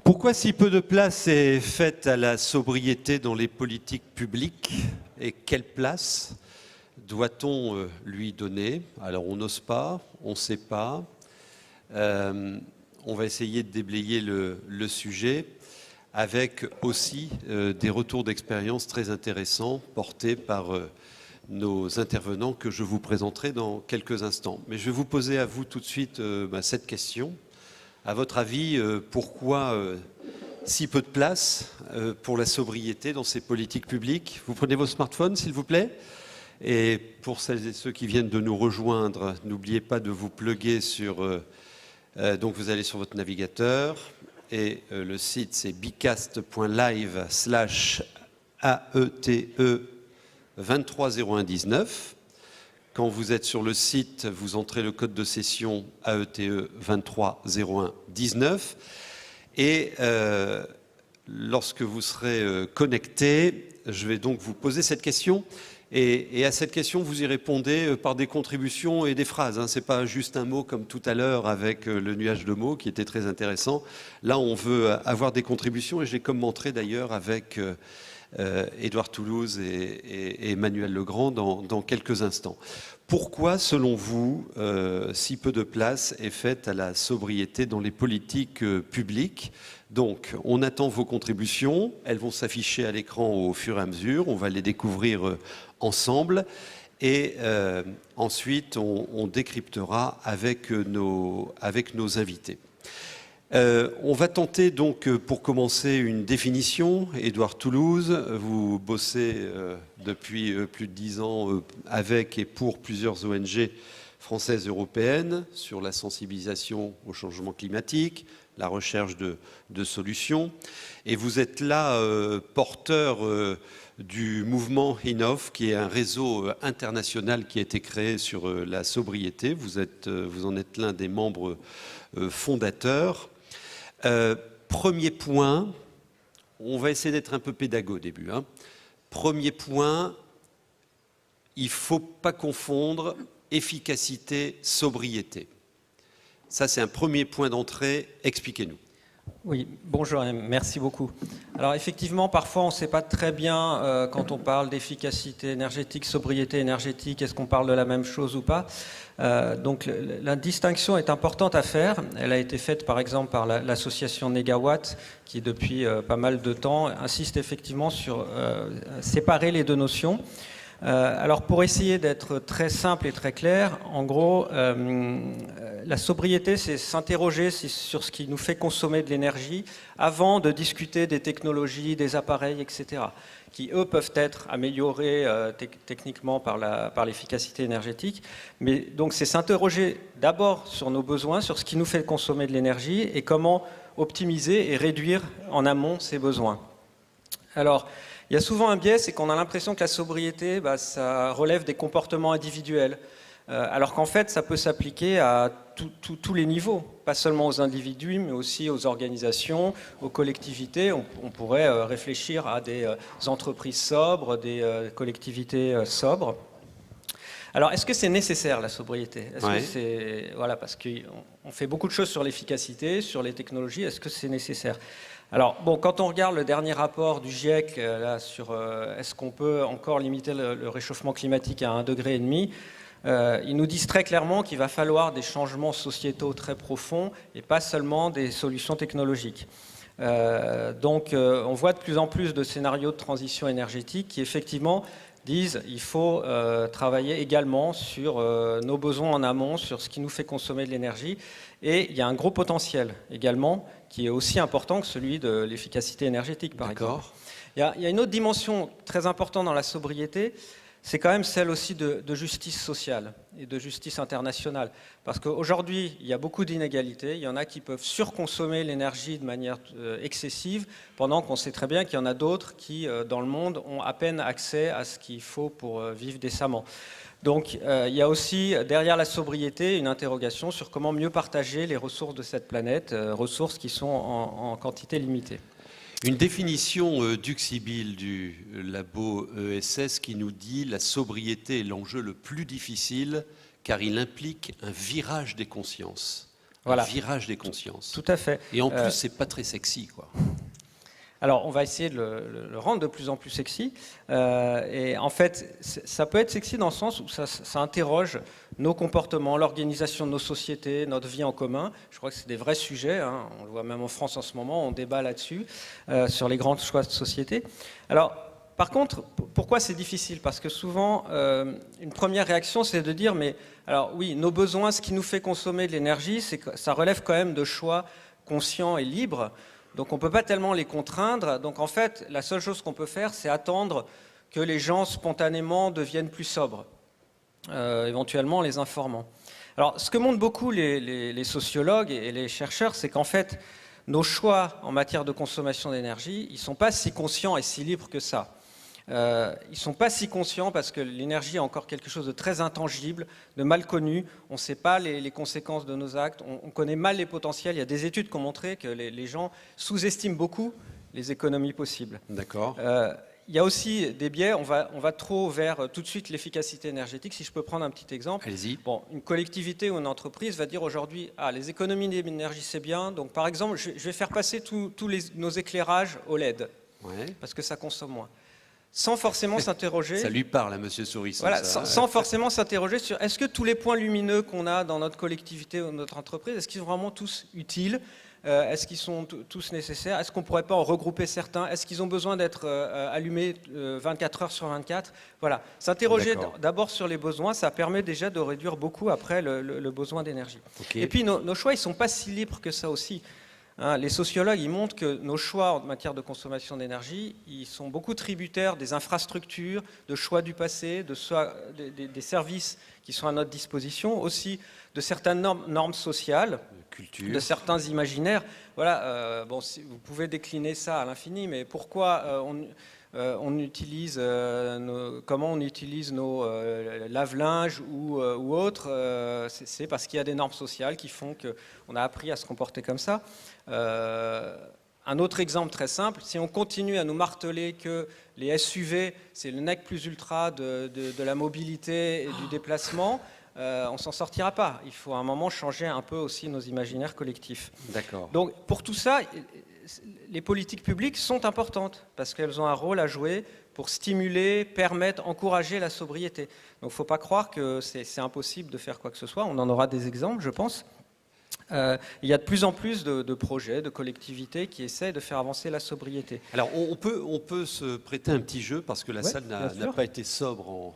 Pourquoi si peu de place est faite à la sobriété dans les politiques publiques et quelle place doit-on lui donner? Alors on n'ose pas, on ne sait pas. On va essayer de déblayer le sujet avec aussi des retours d'expérience très intéressants portés par nos intervenants que je vous présenterai dans quelques instants. Mais je vais vous poser à vous tout de suite cette question. À votre avis, pourquoi si peu de place pour la sobriété dans ces politiques publiques? Vous prenez vos smartphones, s'il vous plaît. Et pour celles et ceux qui viennent de nous rejoindre, n'oubliez pas de vous plugger sur... donc vous allez sur votre navigateur et le site c'est bicast.live/AETE230119. Quand vous êtes sur le site, vous entrez le code de session AETE230119 et lorsque vous serez connecté, je vais donc vous poser cette question. Et à cette question, vous y répondez par des contributions et des phrases. Ce n'est pas juste un mot comme tout à l'heure avec le nuage de mots qui était très intéressant. Là, on veut avoir des contributions et je les commenterai d'ailleurs avec Édouard Toulouse et Emmanuel Legrand dans quelques instants. Pourquoi, selon vous, si peu de place est faite à la sobriété dans les politiques publiques? Donc, on attend vos contributions. Elles vont s'afficher à l'écran au fur et à mesure. On va les découvrir ensemble. Et ensuite, on décryptera avec nos invités. On va tenter donc, pour commencer, une définition. Édouard Toulouse, vous bossez depuis plus de 10 ans avec et pour plusieurs ONG françaises et européennes sur la sensibilisation au changement climatique, la recherche de solutions. Et vous êtes là porteur du mouvement Innov, qui est un réseau international qui a été créé sur la sobriété. Vous en êtes l'un des membres fondateurs. Premier point, on va essayer d'être un peu pédago au début. Premier point, il ne faut pas confondre efficacité, sobriété. Ça, c'est un premier point d'entrée. Expliquez-nous. Oui, bonjour, merci beaucoup. Alors effectivement, parfois on ne sait pas très bien quand on parle d'efficacité énergétique, sobriété énergétique, est-ce qu'on parle de la même chose ou pas. Donc la distinction est importante à faire. Elle a été faite par exemple par l'association Negawatt qui depuis pas mal de temps insiste effectivement sur séparer les deux notions. Alors pour essayer d'être très simple et très clair, en gros, la sobriété, c'est s'interroger sur ce qui nous fait consommer de l'énergie avant de discuter des technologies, des appareils, etc., qui, eux, peuvent être améliorés techniquement par l'efficacité énergétique. Mais donc c'est s'interroger d'abord sur nos besoins, sur ce qui nous fait consommer de l'énergie et comment optimiser et réduire en amont ces besoins. Alors, il y a souvent un biais, c'est qu'on a l'impression que la sobriété, ça relève des comportements individuels, alors qu'en fait, ça peut s'appliquer à tous les niveaux, pas seulement aux individus, mais aussi aux organisations, aux collectivités. On pourrait réfléchir à des entreprises sobres, des collectivités sobres. Alors, est-ce que c'est nécessaire, la sobriété? Voilà, parce qu'on fait beaucoup de choses sur l'efficacité, sur les technologies. Est-ce que c'est nécessaire? Alors, bon, quand on regarde le dernier rapport du GIEC là, sur est-ce qu'on peut encore limiter le réchauffement climatique à 1,5 degré, ils nous disent très clairement qu'il va falloir des changements sociétaux très profonds et pas seulement des solutions technologiques. Donc, on voit de plus en plus de scénarios de transition énergétique qui, effectivement, disent qu'il faut travailler également sur nos besoins en amont, sur ce qui nous fait consommer de l'énergie. Et il y a un gros potentiel également qui est aussi important que celui de l'efficacité énergétique, par exemple. Il y a une autre dimension très importante dans la sobriété, c'est quand même celle aussi de justice sociale et de justice internationale. Parce qu'aujourd'hui, il y a beaucoup d'inégalités. Il y en a qui peuvent surconsommer l'énergie de manière excessive, pendant qu'on sait très bien qu'il y en a d'autres qui, dans le monde, ont à peine accès à ce qu'il faut pour vivre décemment. Donc il y a aussi derrière la sobriété une interrogation sur comment mieux partager les ressources de cette planète, ressources qui sont en quantité limitée. Une définition d'Uxibile du labo ESS qui nous dit « La sobriété est l'enjeu le plus difficile car il implique un virage des consciences. » Voilà. Un virage des consciences. Tout à fait. Et en plus, c'est pas très sexy, quoi. Alors, on va essayer de le rendre de plus en plus sexy. Et en fait, ça peut être sexy dans le sens où ça interroge nos comportements, l'organisation de nos sociétés, notre vie en commun. Je crois que c'est des vrais sujets. Hein. On le voit même en France en ce moment, on débat là-dessus, sur les grands choix de société. Alors, par contre, pourquoi c'est difficile? Parce que souvent, une première réaction, c'est de dire, mais alors oui, nos besoins, ce qui nous fait consommer de l'énergie, c'est que ça relève quand même de choix conscients et libres. Donc on ne peut pas tellement les contraindre. Donc en fait, la seule chose qu'on peut faire, c'est attendre que les gens spontanément deviennent plus sobres, éventuellement en les informant. Alors ce que montrent beaucoup les sociologues et les chercheurs, c'est qu'en fait, nos choix en matière de consommation d'énergie, ils ne sont pas si conscients et si libres que ça. Ils ne sont pas si conscients parce que l'énergie est encore quelque chose de très intangible, de mal connu. On ne sait pas les conséquences de nos actes, on connaît mal les potentiels. Il y a des études qui ont montré que les gens sous-estiment beaucoup les économies possibles. D'accord. Il y a aussi des biais, on va trop vers tout de suite l'efficacité énergétique. Si je peux prendre un petit exemple. Allez-y. Bon, une collectivité ou une entreprise va dire aujourd'hui, les économies d'énergie c'est bien, donc par exemple je vais faire passer tous nos éclairages au LED, parce que ça consomme moins. Sans forcément s'interroger. Ça lui parle à Monsieur Sourisson. Voilà, ça. sans forcément s'interroger sur est-ce que tous les points lumineux qu'on a dans notre collectivité ou notre entreprise, est-ce qu'ils sont vraiment tous utiles? Est-ce qu'ils sont tous nécessaires? Est-ce qu'on ne pourrait pas en regrouper certains? Est-ce qu'ils ont besoin d'être allumés 24 heures sur 24? Voilà, s'interroger d'abord sur les besoins, ça permet déjà de réduire beaucoup après le besoin d'énergie. Okay. Et puis nos choix, ils ne sont pas si libres que ça aussi. Hein, les sociologues ils montrent que nos choix en matière de consommation d'énergie, ils sont beaucoup tributaires des infrastructures, de choix du passé, des services qui sont à notre disposition, aussi de certaines normes sociales, de certains imaginaires. Voilà, bon, vous pouvez décliner ça à l'infini, mais pourquoi on utilise comment on utilise nos lave-linges ou autres, c'est parce qu'il y a des normes sociales qui font qu'on a appris à se comporter comme ça. Un autre exemple très simple, si on continue à nous marteler que les SUV, c'est le nec plus ultra de la mobilité et du déplacement, on ne s'en sortira pas. Il faut à un moment changer un peu aussi nos imaginaires collectifs. D'accord. Donc pour tout ça, les politiques publiques sont importantes parce qu'elles ont un rôle à jouer pour stimuler, permettre, encourager la sobriété. Donc il ne faut pas croire que c'est impossible de faire quoi que ce soit. On en aura des exemples, je pense. Il y a de plus en plus de projets, de collectivités qui essaient de faire avancer la sobriété. Alors on peut se prêter un petit jeu parce que la salle n'a pas été sobre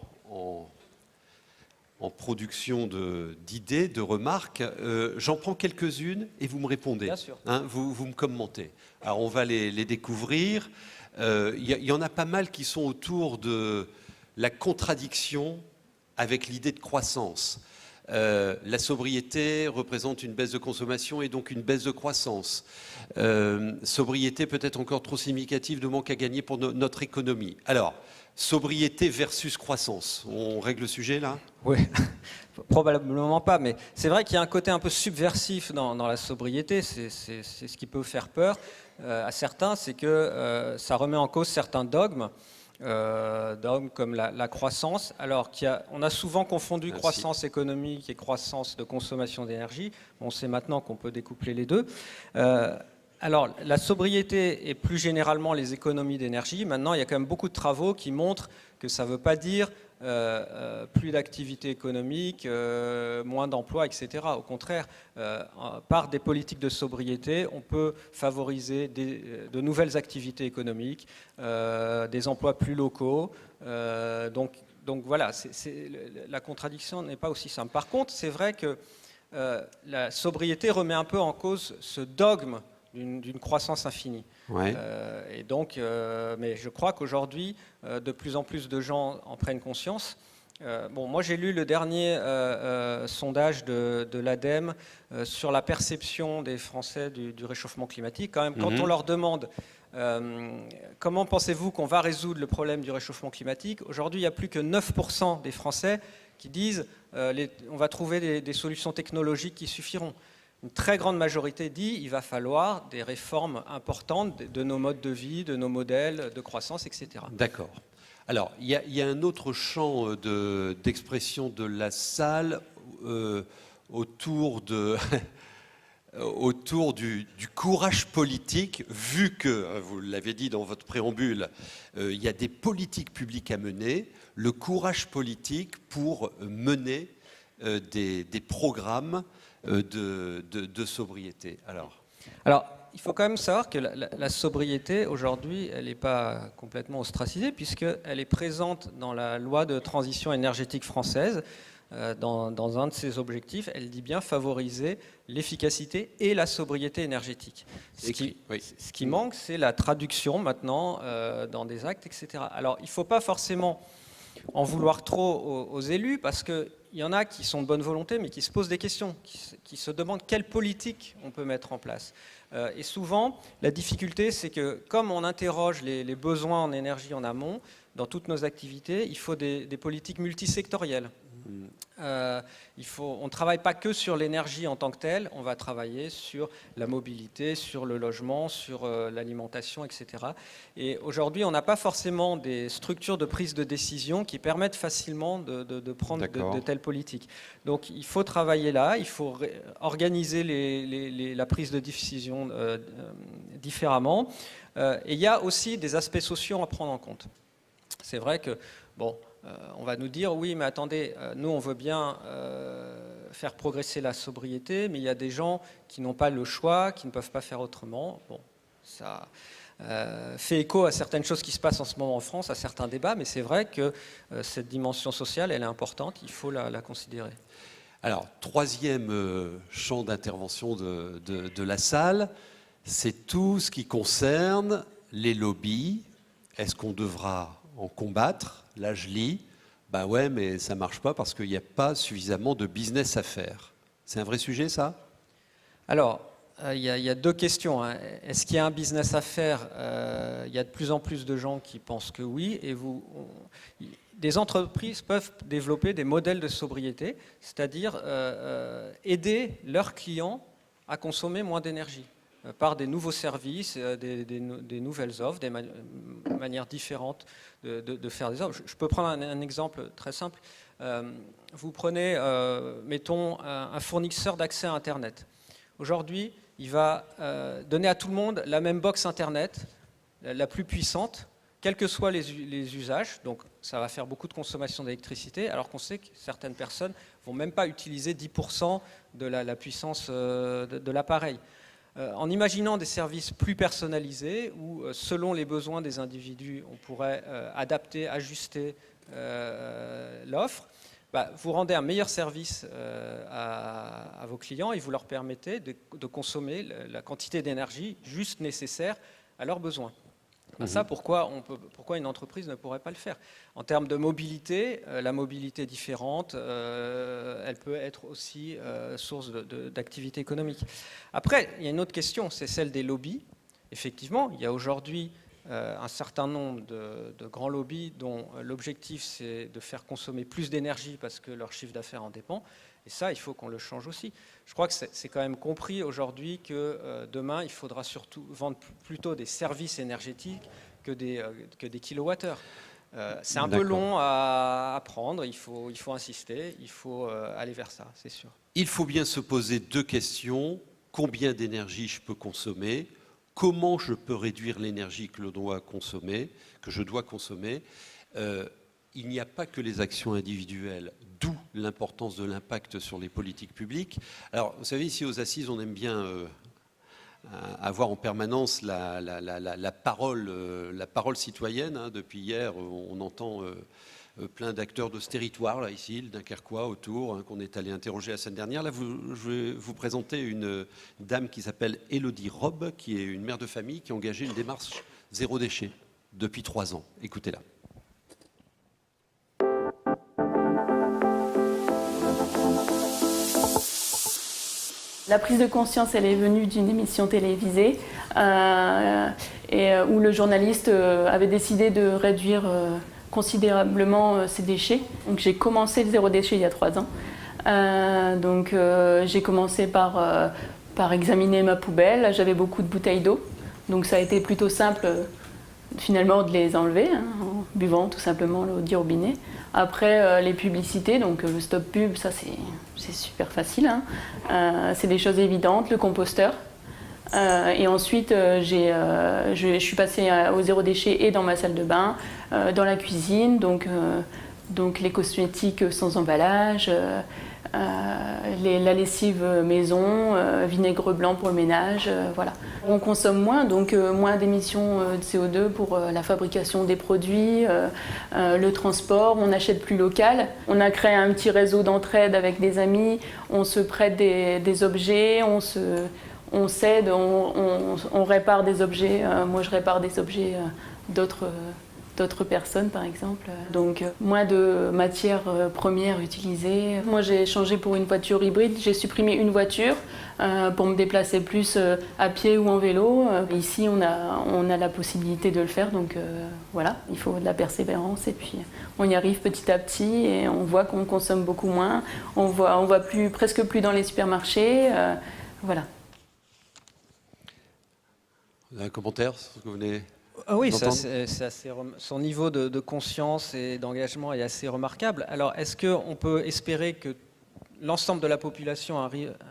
en production d'idées, de remarques. J'en prends quelques-unes et vous me répondez. Bien sûr. Hein, vous me commentez. Alors on va les découvrir. Il y en a pas mal qui sont autour de la contradiction avec l'idée de croissance. La sobriété représente une baisse de consommation et donc une baisse de croissance. Sobriété peut-être encore trop significative de manque à gagner pour notre économie. Alors, sobriété versus croissance. On règle le sujet là? Oui, probablement pas, mais c'est vrai qu'il y a un côté un peu subversif dans la sobriété, c'est ce qui peut faire peur à certains, c'est que ça remet en cause certains dogmes. Dogmes comme la croissance, alors on a souvent confondu croissance économique et croissance de consommation d'énergie. On sait maintenant qu'on peut découpler les deux. Alors la sobriété et plus généralement les économies d'énergie, maintenant il y a quand même beaucoup de travaux qui montrent que ça ne veut pas dire plus d'activité économique, moins d'emplois, etc. Au contraire, par des politiques de sobriété, on peut favoriser de nouvelles activités économiques, des emplois plus locaux. Donc voilà, la contradiction n'est pas aussi simple. Par contre, c'est vrai que la sobriété remet un peu en cause ce dogme d'une croissance infinie. Ouais. Et donc, mais je crois qu'aujourd'hui, de plus en plus de gens en prennent conscience. Moi j'ai lu le dernier sondage de l'ADEME sur la perception des Français du réchauffement climatique. Quand même, quand on leur demande comment pensez-vous qu'on va résoudre le problème du réchauffement climatique, aujourd'hui il n'y a plus que 9% des Français qui disent on va trouver des solutions technologiques qui suffiront. Une très grande majorité dit qu'il va falloir des réformes importantes de nos modes de vie, de nos modèles de croissance, etc. D'accord. Alors, il y a un autre champ d'expression de la salle autour du courage politique, vu que, vous l'avez dit dans votre préambule, il y a des politiques publiques à mener, le courage politique pour mener des programmes de sobriété. Alors, il faut quand même savoir que la sobriété, aujourd'hui, elle n'est pas complètement ostracisée, puisqu'elle est présente dans la loi de transition énergétique française. Dans un de ses objectifs, elle dit bien favoriser l'efficacité et la sobriété énergétique. Ce qui manque, c'est la traduction maintenant dans des actes, etc. Alors, il ne faut pas forcément en vouloir trop aux élus, parce qu'il y en a qui sont de bonne volonté, mais qui se posent des questions, qui se demandent quelle politique on peut mettre en place. Et souvent, la difficulté, c'est que comme on interroge les besoins en énergie en amont, dans toutes nos activités, il faut des politiques multisectorielles. On ne travaille pas que sur l'énergie en tant que telle, on va travailler sur la mobilité, sur le logement, sur l'alimentation, etc. Et aujourd'hui, on n'a pas forcément des structures de prise de décision qui permettent facilement de prendre de telles politiques. Donc il faut travailler là, il faut organiser la prise de décision différemment. Et il y a aussi des aspects sociaux à prendre en compte. C'est vrai que, on va nous dire, oui, mais attendez, nous, on veut bien faire progresser la sobriété, mais il y a des gens qui n'ont pas le choix, qui ne peuvent pas faire autrement. Bon, ça fait écho à certaines choses qui se passent en ce moment en France, à certains débats, mais c'est vrai que cette dimension sociale, elle est importante, il faut la considérer. Alors, troisième champ d'intervention de la salle, c'est tout ce qui concerne les lobbies. Est-ce qu'on devra en combattre? Là, je lis, ouais, mais ça ne marche pas parce qu'il n'y a pas suffisamment de business à faire. C'est un vrai sujet, ça? Alors, il y a deux questions. Est-ce qu'il y a un business à faire? Il y a de plus en plus de gens qui pensent que oui. Et des entreprises peuvent développer des modèles de sobriété, c'est-à-dire aider leurs clients à consommer moins d'énergie par des nouveaux services, des nouvelles offres, des manières différentes de faire des offres. Je peux prendre un exemple très simple. Vous prenez, mettons, un fournisseur d'accès à Internet. Aujourd'hui, il va donner à tout le monde la même box Internet, la plus puissante, quels que soient les usages. Donc, ça va faire beaucoup de consommation d'électricité, alors qu'on sait que certaines personnes ne vont même pas utiliser 10% de la puissance de l'appareil. En imaginant des services plus personnalisés où, selon les besoins des individus, on pourrait adapter, ajuster l'offre, vous rendez un meilleur service à vos clients et vous leur permettez de consommer la quantité d'énergie juste nécessaire à leurs besoins. Ça, pourquoi une entreprise ne pourrait pas le faire? En termes de mobilité, la mobilité différente, elle peut être aussi source d'activité économique. Après, il y a une autre question, c'est celle des lobbies. Effectivement, il y a aujourd'hui un certain nombre de grands lobbies dont l'objectif c'est de faire consommer plus d'énergie parce que leur chiffre d'affaires en dépend. Et ça, il faut qu'on le change aussi. Je crois que c'est quand même compris aujourd'hui que demain, il faudra surtout vendre plutôt des services énergétiques que des kilowattheures. C'est un peu long à apprendre, il faut insister, il faut aller vers ça, c'est sûr. Il faut bien se poser deux questions. Combien d'énergie je peux consommer? Comment je peux réduire l'énergie que je dois consommer? Il n'y a pas que les actions individuelles, d'où l'importance de l'impact sur les politiques publiques. Alors, vous savez, ici aux Assises, on aime bien avoir en permanence la parole citoyenne. Depuis hier, on entend plein d'acteurs de ce territoire, là, ici, le Dunkerquois, autour, qu'on est allé interroger la semaine dernière. Là, je vais vous présenter une dame qui s'appelle Élodie Robe, qui est une mère de famille qui a engagé une démarche zéro déchet depuis 3 ans. Écoutez-la. La prise de conscience, elle est venue d'une émission télévisée où le journaliste avait décidé de réduire considérablement ses déchets. Donc j'ai commencé le zéro déchet il y a 3 ans. J'ai commencé par examiner ma poubelle. J'avais beaucoup de bouteilles d'eau, donc ça a été plutôt simple finalement de les enlever, en buvant tout simplement l'eau du robinet. Après les publicités, donc le stop pub, ça c'est super facile, c'est des choses évidentes, le composteur. Et ensuite je suis passée au zéro déchet et dans ma salle de bain, dans la cuisine, donc les cosmétiques sans emballage, la lessive maison, vinaigre blanc pour le ménage, voilà. On consomme moins, donc moins d'émissions de CO2 pour la fabrication des produits, le transport, on achète plus local. On a créé un petit réseau d'entraide avec des amis, on se prête des objets, on s'aide, on répare des objets. Moi je répare des objets d'autres personnes par exemple. Donc moins de matières premières utilisées. Moi j'ai changé pour une voiture hybride, j'ai supprimé une voiture pour me déplacer plus à pied ou en vélo. Ici on a la possibilité de le faire, donc voilà, il faut de la persévérance et puis on y arrive petit à petit et on voit qu'on consomme beaucoup moins, on voit presque plus dans les supermarchés, voilà. Vous avez un commentaire sur ce que vous venez Oui, d'entendre ? son niveau de conscience et d'engagement est assez remarquable. Alors, est-ce qu'on peut espérer que l'ensemble de la population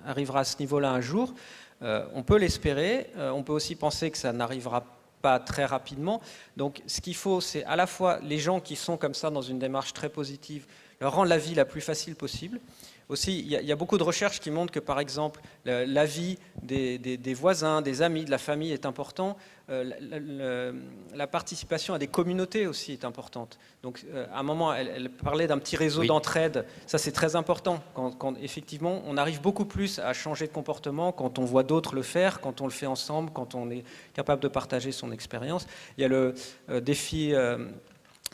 arrivera à ce niveau-là un jour ? On peut l'espérer. On peut aussi penser que ça n'arrivera pas très rapidement. Donc, ce qu'il faut, c'est à la fois les gens qui sont comme ça dans une démarche très positive, leur rendre la vie la plus facile possible. Aussi, il y a beaucoup de recherches qui montrent que, par exemple, l'avis des voisins, des amis, de la famille est important. La participation à des communautés aussi est importante. Donc, à un moment, elle parlait d'un petit réseau d'entraide. Ça, c'est très important. Quand effectivement, on arrive beaucoup plus à changer de comportement quand on voit d'autres le faire, quand on le fait ensemble, quand on est capable de partager son expérience. Il y a le défi...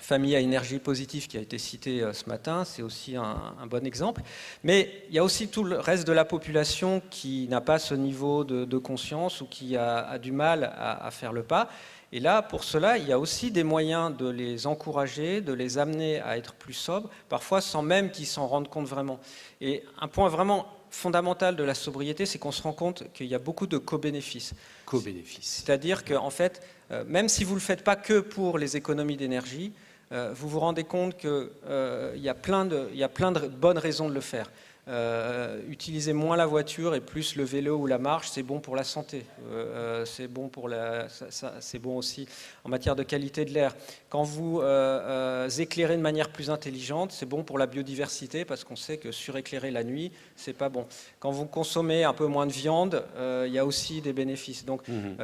Famille à énergie positive qui a été cité ce matin, c'est aussi un bon exemple. Mais il y a aussi tout le reste de la population qui n'a pas ce niveau de conscience ou qui a du mal à faire le pas. Et là, pour cela, il y a aussi des moyens de les encourager, de les amener à être plus sobres, parfois sans même qu'ils s'en rendent compte vraiment. Et un point vraiment fondamental de la sobriété, c'est qu'on se rend compte qu'il y a beaucoup de co-bénéfices. C'est-à-dire qu'en fait, même si vous ne le faites pas que pour les économies d'énergie, vous vous rendez compte qu'il y a plein de bonnes raisons de le faire. Utiliser moins la voiture et plus le vélo ou la marche, c'est bon pour la santé. C'est bon aussi en matière de qualité de l'air. Quand vous éclairez de manière plus intelligente, c'est bon pour la biodiversité parce qu'on sait que suréclairer la nuit, c'est pas bon. Quand vous consommez un peu moins de viande, il y a aussi des bénéfices. Donc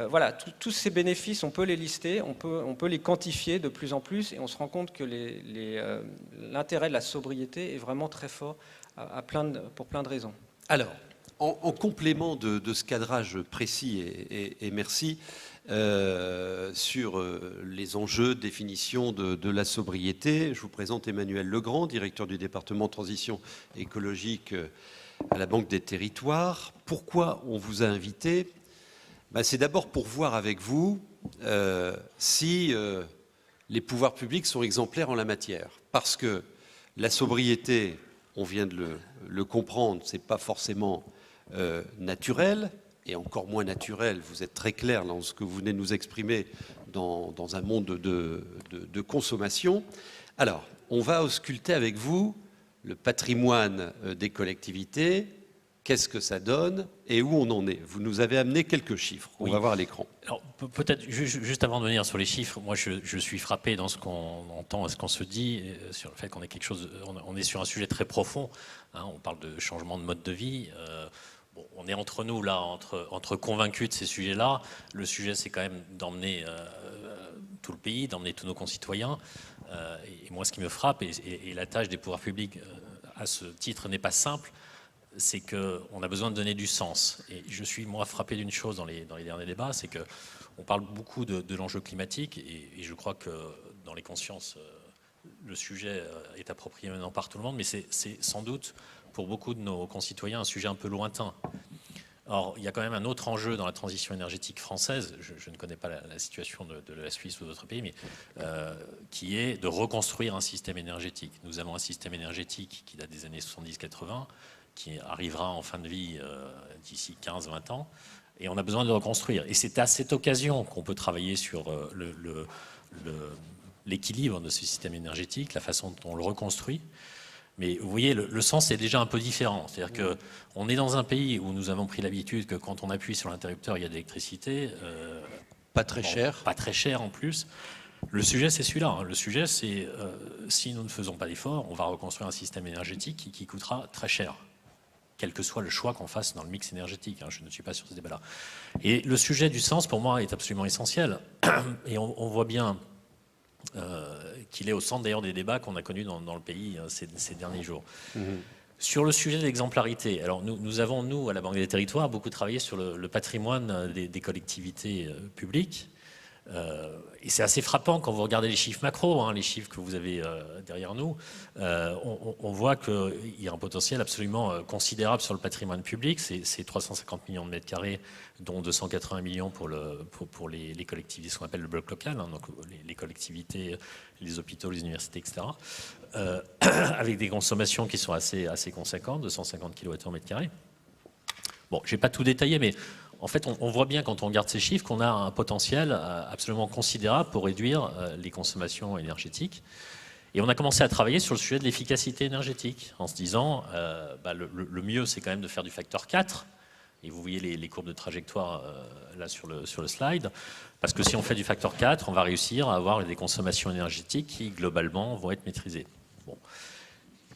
voilà, tous ces bénéfices, on peut les lister, on peut les quantifier de plus en plus et on se rend compte que l'intérêt de la sobriété est vraiment très fort pour plein de raisons. Alors, en complément de ce cadrage précis, et merci, sur les enjeux, définition de la sobriété, je vous présente Emmanuel Legrand, directeur du département transition écologique à la Banque des Territoires. Pourquoi on vous a invité ? C'est d'abord pour voir avec vous si les pouvoirs publics sont exemplaires en la matière. Parce que la sobriété, on vient de le comprendre, ce n'est pas forcément naturel, et encore moins naturel, vous êtes très clair dans ce que vous venez de nous exprimer, dans un monde de consommation. Alors, on va ausculter avec vous le patrimoine des collectivités, qu'est-ce que ça donne et où on en est. Vous nous avez amené quelques chiffres, on va voir à l'écran. Alors, peut-être, juste avant de venir sur les chiffres, moi je suis frappé dans ce qu'on entend et ce qu'on se dit, sur le fait qu'on est on est sur un sujet très profond, on parle de changement de mode de vie, on est entre nous là, entre convaincus de ces sujets-là. Le sujet c'est quand même d'emmener tout le pays, d'emmener tous nos concitoyens, et moi ce qui me frappe, et la tâche des pouvoirs publics à ce titre n'est pas simple, c'est qu'on a besoin de donner du sens. Et je suis, moi, frappé d'une chose dans les derniers débats, c'est qu'on parle beaucoup de l'enjeu climatique, et je crois que dans les consciences, le sujet est approprié maintenant par tout le monde, mais c'est sans doute, pour beaucoup de nos concitoyens, un sujet un peu lointain. Or, il y a quand même un autre enjeu dans la transition énergétique française, je ne connais pas la situation de la Suisse ou d'autres pays, mais qui est de reconstruire un système énergétique. Nous avons un système énergétique qui date des années 70-80, qui arrivera en fin de vie d'ici 15-20 ans, et on a besoin de le reconstruire. Et c'est à cette occasion qu'on peut travailler sur l'équilibre de ce système énergétique, la façon dont on le reconstruit. Mais vous voyez, le sens est déjà un peu différent. C'est-à-dire qu'on est dans un pays où nous avons pris l'habitude que quand on appuie sur l'interrupteur, il y a de l'électricité. Pas très cher. Pas très cher en plus. Le sujet, c'est celui-là. Le sujet, c'est si nous ne faisons pas d'efforts, on va reconstruire un système énergétique qui coûtera très cher, quel que soit le choix qu'on fasse dans le mix énergétique. Je ne suis pas sur ce débat-là. Et le sujet du sens, pour moi, est absolument essentiel. Et on voit bien qu'il est au centre d'ailleurs des débats qu'on a connus dans le pays ces derniers jours. Sur le sujet de l'exemplarité, alors nous avons, nous, à la Banque des Territoires, beaucoup travaillé sur le patrimoine des collectivités publiques. Et c'est assez frappant quand vous regardez les chiffres macro, les chiffres que vous avez derrière nous, on voit qu'il y a un potentiel absolument considérable sur le patrimoine public. C'est 350 millions de mètres carrés, dont 280 millions pour les collectivités, ce qu'on appelle le bloc local, donc les collectivités, les hôpitaux, les universités, etc. Avec des consommations qui sont assez conséquentes, 250 kWh/m². Bon, je n'ai pas tout détaillé, mais en fait, on voit bien quand on regarde ces chiffres qu'on a un potentiel absolument considérable pour réduire les consommations énergétiques. Et on a commencé à travailler sur le sujet de l'efficacité énergétique en se disant le mieux, c'est quand même de faire du facteur 4. Et vous voyez les courbes de trajectoire là sur le slide. Parce que si on fait du facteur 4, on va réussir à avoir des consommations énergétiques qui, globalement, vont être maîtrisées. Bon.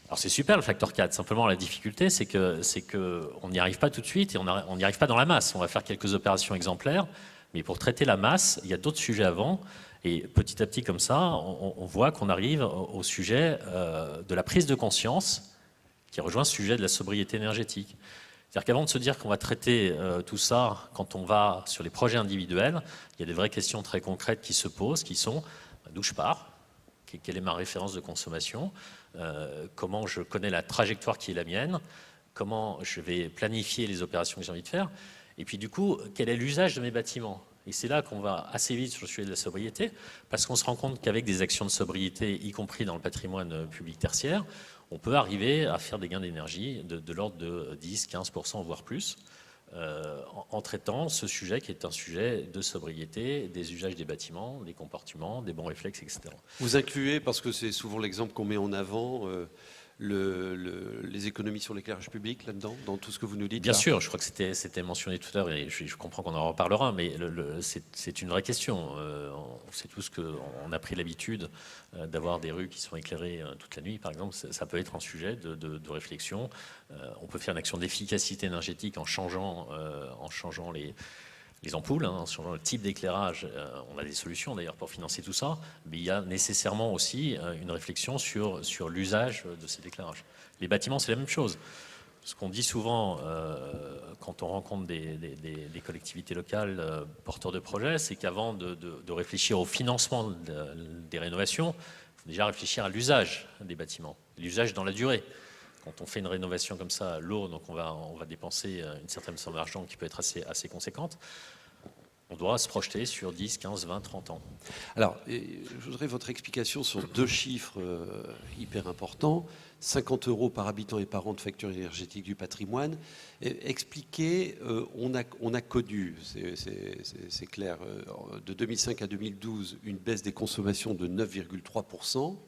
Alors c'est super le facteur 4, simplement la difficulté c'est qu'on n'y arrive pas tout de suite et on n'y arrive pas dans la masse. On va faire quelques opérations exemplaires, mais pour traiter la masse, il y a d'autres sujets avant. Et petit à petit comme ça, on voit qu'on arrive au sujet de la prise de conscience qui rejoint ce sujet de la sobriété énergétique. C'est-à-dire qu'avant de se dire qu'on va traiter tout ça, quand on va sur les projets individuels, il y a des vraies questions très concrètes qui se posent, qui sont d'où je pars, quelle est ma référence de consommation, comment je connais la trajectoire qui est la mienne, comment je vais planifier les opérations que j'ai envie de faire, et puis du coup, quel est l'usage de mes bâtiments. Et c'est là qu'on va assez vite sur le sujet de la sobriété, parce qu'on se rend compte qu'avec des actions de sobriété, y compris dans le patrimoine public tertiaire, on peut arriver à faire des gains d'énergie de l'ordre de 10-15%, voire plus, en traitant ce sujet qui est un sujet de sobriété, des usages des bâtiments, des comportements, des bons réflexes, etc. Vous incluez, parce que c'est souvent l'exemple qu'on met en avant, les économies sur l'éclairage public là-dedans, dans tout ce que vous nous dites? Bien sûr, je crois que c'était mentionné tout à l'heure et je comprends qu'on en reparlera, mais c'est une vraie question. On sait tous qu'on a pris l'habitude d'avoir des rues qui sont éclairées toute la nuit, par exemple. Ça peut être un sujet de réflexion. On peut faire une action d'efficacité énergétique en changeant les ampoules, en changeant le type d'éclairage. On a des solutions d'ailleurs pour financer tout ça, mais il y a nécessairement aussi une réflexion sur l'usage de cet éclairage. Les bâtiments, c'est la même chose. Ce qu'on dit souvent quand on rencontre des collectivités locales porteurs de projets, c'est qu'avant de réfléchir au financement des rénovations, il faut déjà réfléchir à l'usage des bâtiments, l'usage dans la durée. Quand on fait une rénovation comme ça lourde, donc on va dépenser une certaine somme d'argent qui peut être assez conséquente, on doit se projeter sur 10, 15, 20, 30 ans. Alors, je voudrais votre explication sur deux chiffres hyper importants. 50 € par habitant et par an de facture énergétique du patrimoine. Expliquez, on a connu, c'est clair, de 2005 à 2012, une baisse des consommations de 9,3%.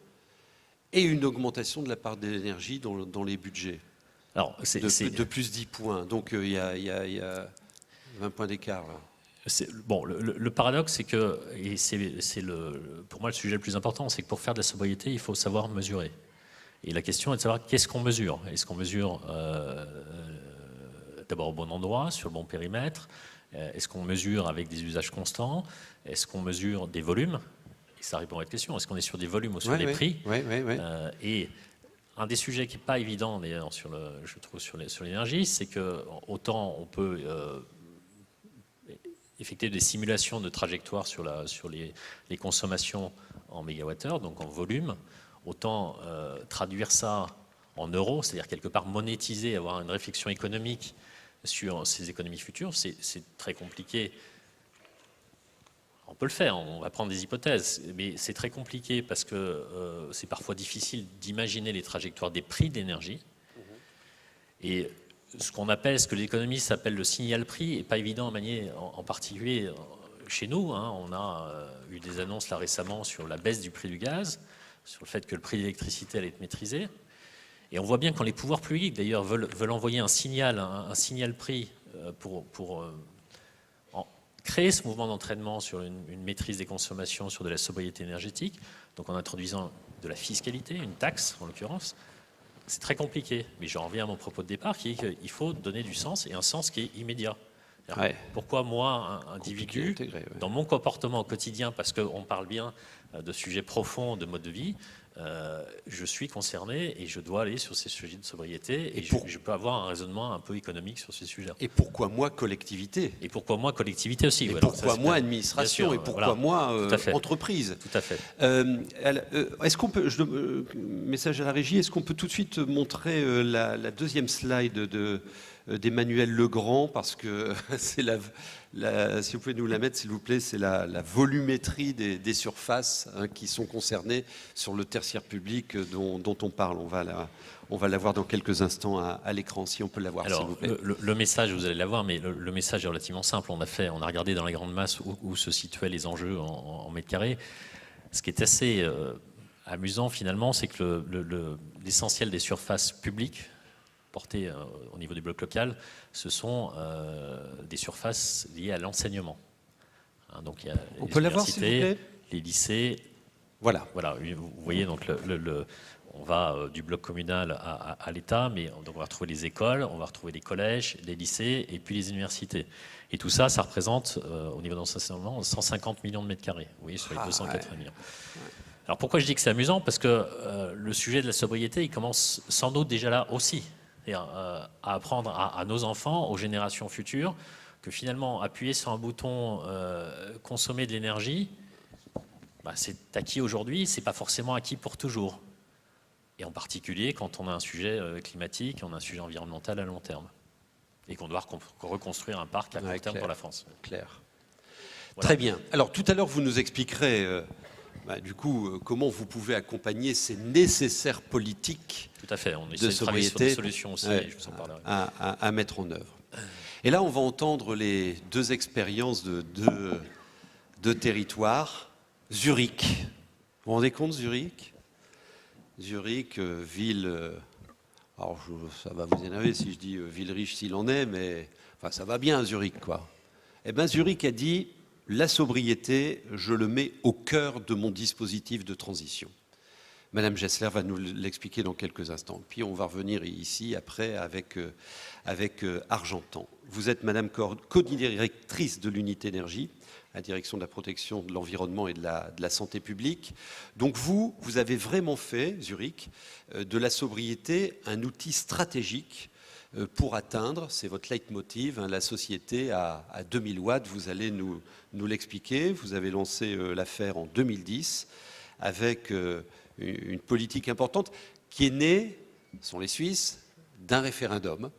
Et une augmentation de la part de l'énergie dans les budgets. Alors, de plus 10 points. Donc il y a 20 points d'écart là. Bon, le paradoxe, c'est que, et pour moi le sujet le plus important, c'est que pour faire de la sobriété, il faut savoir mesurer. Et la question est de savoir qu'est-ce qu'on mesure. Est-ce qu'on mesure d'abord au bon endroit, sur le bon périmètre? Est-ce qu'on mesure avec des usages constants? Est-ce qu'on mesure des volumes? Et ça répond à votre question. Est-ce qu'on est sur des volumes ou sur des prix? Et un des sujets qui n'est pas évident, d'ailleurs, je trouve, sur l'énergie, c'est que autant on peut effectuer des simulations de trajectoire sur les consommations en mégawattheure, donc en volume, autant traduire ça en euros, c'est-à-dire quelque part monétiser, avoir une réflexion économique sur ces économies futures, c'est très compliqué. On peut le faire, on va prendre des hypothèses, mais c'est très compliqué parce que c'est parfois difficile d'imaginer les trajectoires des prix de l'énergie. Et ce qu'on appelle, ce que les économistes appellent le signal prix, n'est pas évident à manier, en particulier chez nous. On a eu des annonces là récemment sur la baisse du prix du gaz, sur le fait que le prix de l'électricité allait être maîtrisé. Et on voit bien quand les pouvoirs publics, d'ailleurs, veulent envoyer un signal prix pour créer ce mouvement d'entraînement sur une maîtrise des consommations, sur de la sobriété énergétique, donc en introduisant de la fiscalité, une taxe en l'occurrence, c'est très compliqué. Mais j'en reviens à mon propos de départ, qui est qu'il faut donner du sens, et un sens qui est immédiat. Ouais. Pourquoi moi, un individu, dans mon comportement au quotidien, parce qu'on parle bien de sujets profonds de mode de vie, je suis concerné et je dois aller sur ces sujets de sobriété et je peux avoir un raisonnement un peu économique sur ces sujets. Et pourquoi moi collectivité? Et pourquoi moi collectivité aussi? Et ouais, pourquoi ça, moi administration? Et pourquoi moi entreprise? Tout à fait. Est-ce qu'on peut, message à la régie, est-ce qu'on peut tout de suite montrer la deuxième slide d'Emmanuel Legrand, parce que c'est si vous pouvez nous la mettre s'il vous plaît, c'est la volumétrie des surfaces qui sont concernées sur le tertiaire public dont on parle. On va la voir dans quelques instants à l'écran, si on peut la voir. Alors, s'il vous plaît. Le message, vous allez l'avoir, mais le message est relativement simple. On a regardé dans les grandes masses où se situaient les enjeux en mètres carrés. Ce qui est assez amusant finalement, c'est que l'essentiel des surfaces publiques portées au niveau du bloc local, ce sont des surfaces liées à l'enseignement. Donc il y a on les peut la voir, s'il vous universités, plaît. les lycées. Voilà. Vous voyez, donc on va du bloc communal à l'État, mais donc on va retrouver les écoles, on va retrouver les collèges, les lycées et puis les universités. Et tout ça, ça représente au niveau d'enseignement 150 millions de mètres carrés. Vous voyez, sur les 280 millions. Alors pourquoi je dis que c'est amusant? Parce que le sujet de la sobriété, il commence sans doute déjà là aussi. À apprendre à nos enfants, aux générations futures, que finalement, appuyer sur un bouton consommer de l'énergie, c'est acquis aujourd'hui, c'est pas forcément acquis pour toujours. Et en particulier quand on a un sujet climatique, on a un sujet environnemental à long terme. Et qu'on doit reconstruire un parc à court terme pour la France. Clair. Voilà. Très bien. Alors tout à l'heure, vous nous expliquerez du coup comment vous pouvez accompagner ces nécessaires politiques. Tout à fait. On essaie de de travailler sur des solutions aussi. Je vous en parlerai. À mettre en œuvre. Et là, on va entendre les deux expériences de deux territoires. Zurich. Vous vous rendez compte, Zurich? Zurich, ville... alors, ça va vous énerver si je dis ville riche s'il en est, mais enfin, ça va bien, Zurich, quoi. Eh bien, Zurich a dit, la sobriété, je le mets au cœur de mon dispositif de transition. Madame Gessler va nous l'expliquer dans quelques instants. Puis on va revenir ici après avec Argentan. Vous êtes Madame co-directrice de l'unité énergie, la direction de la protection de l'environnement et de la santé publique. Donc vous avez vraiment fait, Zurich, de la sobriété un outil stratégique pour atteindre, c'est votre leitmotiv, la société à 2000 watts. Vous allez nous l'expliquer. Vous avez lancé l'affaire en 2010 avec une politique importante qui est née, sont les Suisses, d'un référendum.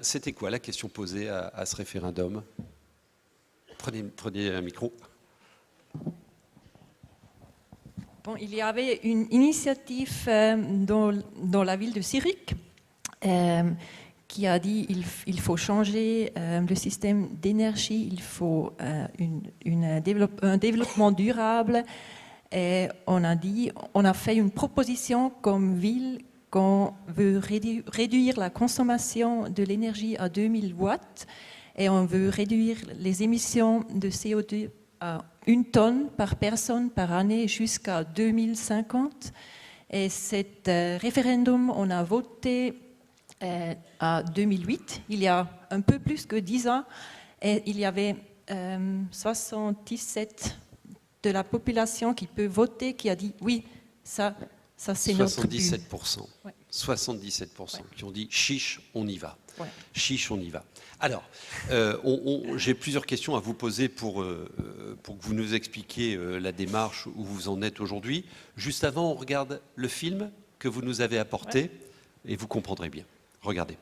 C'était quoi la question posée à ce référendum? Prenez un micro. Bon, il y avait une initiative dans la ville de Zurich qui a dit il faut changer le système d'énergie, il faut un développement durable. Et on a fait une proposition comme ville qu'on veut réduire la consommation de l'énergie à 2000 watts et on veut réduire les émissions de CO2 à 1 tonne par personne par année jusqu'à 2050. Et cet référendum, on a voté à 2008, il y a un peu plus que 10 ans, et il y avait 77 de la population qui peut voter, qui a dit oui, ça c'est notre but. 77%. Ouais. 77% qui ont dit chiche, on y va. Ouais. Chiche, on y va. Alors, j'ai plusieurs questions à vous poser pour que vous nous expliquiez la démarche où vous en êtes aujourd'hui. Juste avant, on regarde le film que vous nous avez apporté et vous comprendrez bien. Regardez.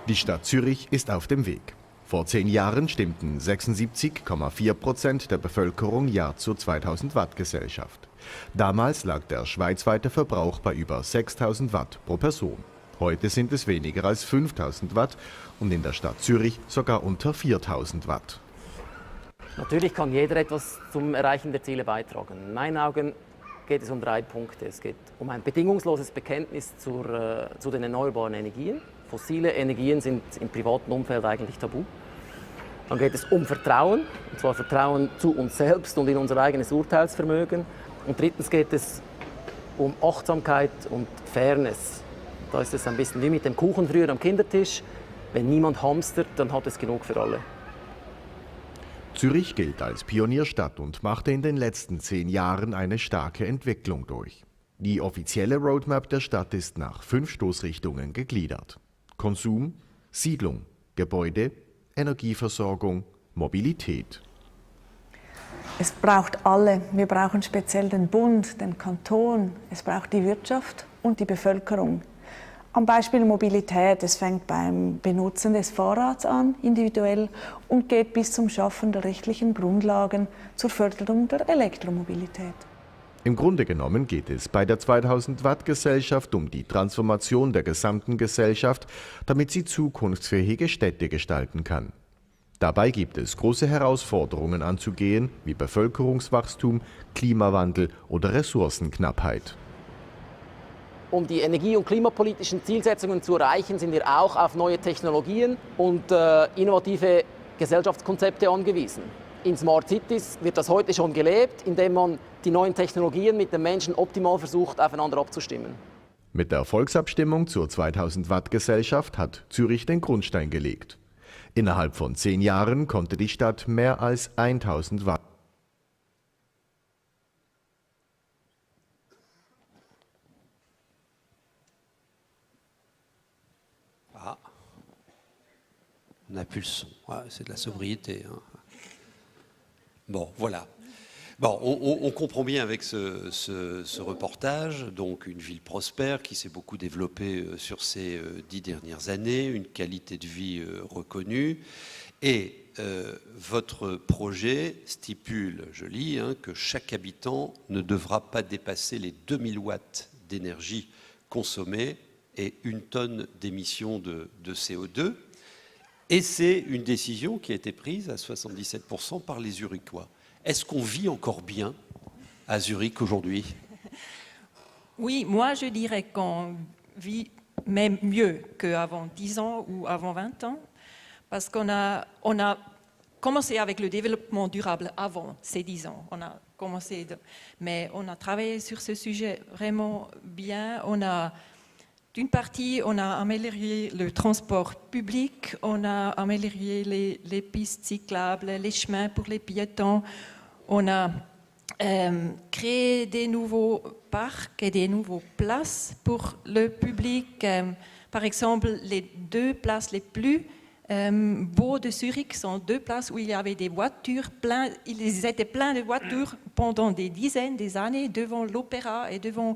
Die Stadt Zürich ist auf dem Weg. Vor 10 Jahren stimmten 76,4% der Bevölkerung Ja zur 2000 Watt Gesellschaft. Damals lag der schweizweite Verbrauch bei über 6000 Watt pro Person. Heute sind es weniger als 5000 Watt und in der Stadt Zürich sogar unter 4000 Watt. Natürlich kann jeder etwas zum Erreichen der Ziele beitragen. In meinen Augen geht es um 3 Punkte. Es geht um ein bedingungsloses Bekenntnis zu den erneuerbaren Energien. Fossile Energien sind im privaten Umfeld eigentlich tabu. Dann geht es um Vertrauen, und zwar Vertrauen zu uns selbst und in unser eigenes Urteilsvermögen. Und drittens geht es um Achtsamkeit und Fairness. Da ist es ein bisschen wie mit dem Kuchen früher am Kindertisch. Wenn niemand hamstert, dann hat es genug für alle. Zürich gilt als Pionierstadt und machte in den letzten 10 Jahren eine starke Entwicklung durch. Die offizielle Roadmap der Stadt ist nach 5 Stoßrichtungen gegliedert: Konsum, Siedlung, Gebäude, Energieversorgung, Mobilität. Es braucht alle. Wir brauchen speziell den Bund, den Kanton, es braucht die Wirtschaft und die Bevölkerung. Am Beispiel Mobilität, es fängt beim Benutzen des Fahrrads an, individuell, und geht bis zum Schaffen der rechtlichen Grundlagen zur Förderung der Elektromobilität. Im Grunde genommen geht es bei der 2000 Watt Gesellschaft um die Transformation der gesamten Gesellschaft, damit sie zukunftsfähige Städte gestalten kann. Dabei gibt es große Herausforderungen anzugehen, wie Bevölkerungswachstum, Klimawandel oder Ressourcenknappheit. Um die energie- und klimapolitischen Zielsetzungen zu erreichen, sind wir auch auf neue Technologien und innovative Gesellschaftskonzepte angewiesen. In Smart Cities wird das heute schon gelebt, indem man die neuen Technologien mit den Menschen optimal versucht, aufeinander abzustimmen. Mit der Volksabstimmung zur 2000 Watt Gesellschaft hat Zürich den Grundstein gelegt. Innerhalb von 10 Jahren konnte die Stadt mehr als 1000 Watt. Ah, on n'a plus le son. Ah, c'est de la sobriété. Hein. Bon, voilà. Bon, on comprend bien avec ce reportage, donc une ville prospère qui s'est beaucoup développée sur ces 10 dernières années, une qualité de vie reconnue. Et votre projet stipule, je lis, hein, que chaque habitant ne devra pas dépasser les 2000 watts d'énergie consommée et 1 tonne d'émissions de CO2. Et c'est une décision qui a été prise à 77% par les Zurichois. Est-ce qu'on vit encore bien à Zurich aujourd'hui? Oui, moi je dirais qu'on vit même mieux qu'avant 10 ans ou avant 20 ans, parce qu'on a commencé avec le développement durable avant ces 10 ans. Mais on a travaillé sur ce sujet vraiment bien. D'une partie, on a amélioré le transport public, on a amélioré les pistes cyclables, les chemins pour les piétons, on a créé des nouveaux parcs et des nouvelles places pour le public. Par exemple, les 2 places les plus beaux de Zurich sont 2 places où il y avait des voitures, ils étaient pleins de voitures pendant des dizaines d'années devant l'opéra et devant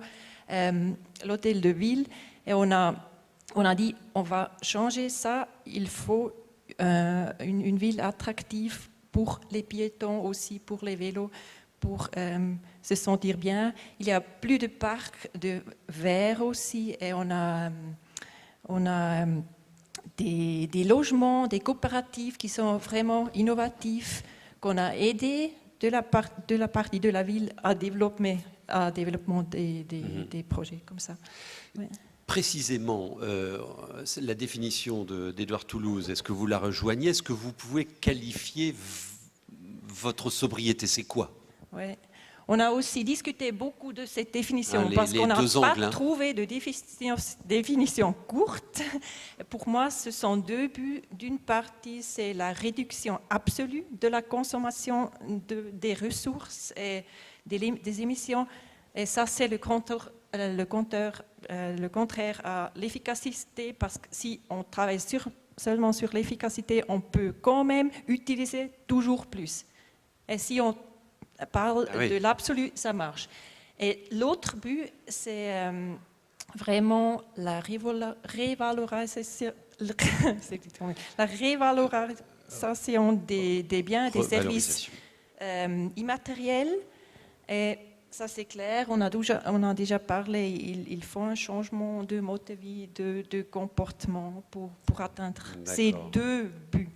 l'hôtel de ville. Et on a dit, on va changer ça, il faut une ville attractive pour les piétons aussi, pour les vélos, pour se sentir bien. Il y a plus de parcs de verre aussi, et on a des logements, des coopératives qui sont vraiment innovatifs, qu'on a aidé de la partie de la ville à développement des projets comme ça. Ouais. Précisément, la définition d'Édouard Toulouse, est-ce que vous la rejoignez? Est-ce que vous pouvez qualifier votre sobriété? C'est quoi? Ouais. On a aussi discuté beaucoup de cette définition parce qu'on n'a pas trouvé de définition courte. Pour moi, ce sont 2 buts. D'une partie, c'est la réduction absolue de la consommation des ressources et des émissions. Et ça, c'est le contraire à l'efficacité, parce que si on travaille seulement sur l'efficacité, on peut quand même utiliser toujours plus. Et si on parle de l'absolu, ça marche. Et l'autre but, c'est vraiment la la révalorisation des biens et des services immatériels. Et ça, c'est clair, on a déjà parlé, il faut un changement de mode de vie, de comportement pour atteindre ces deux buts.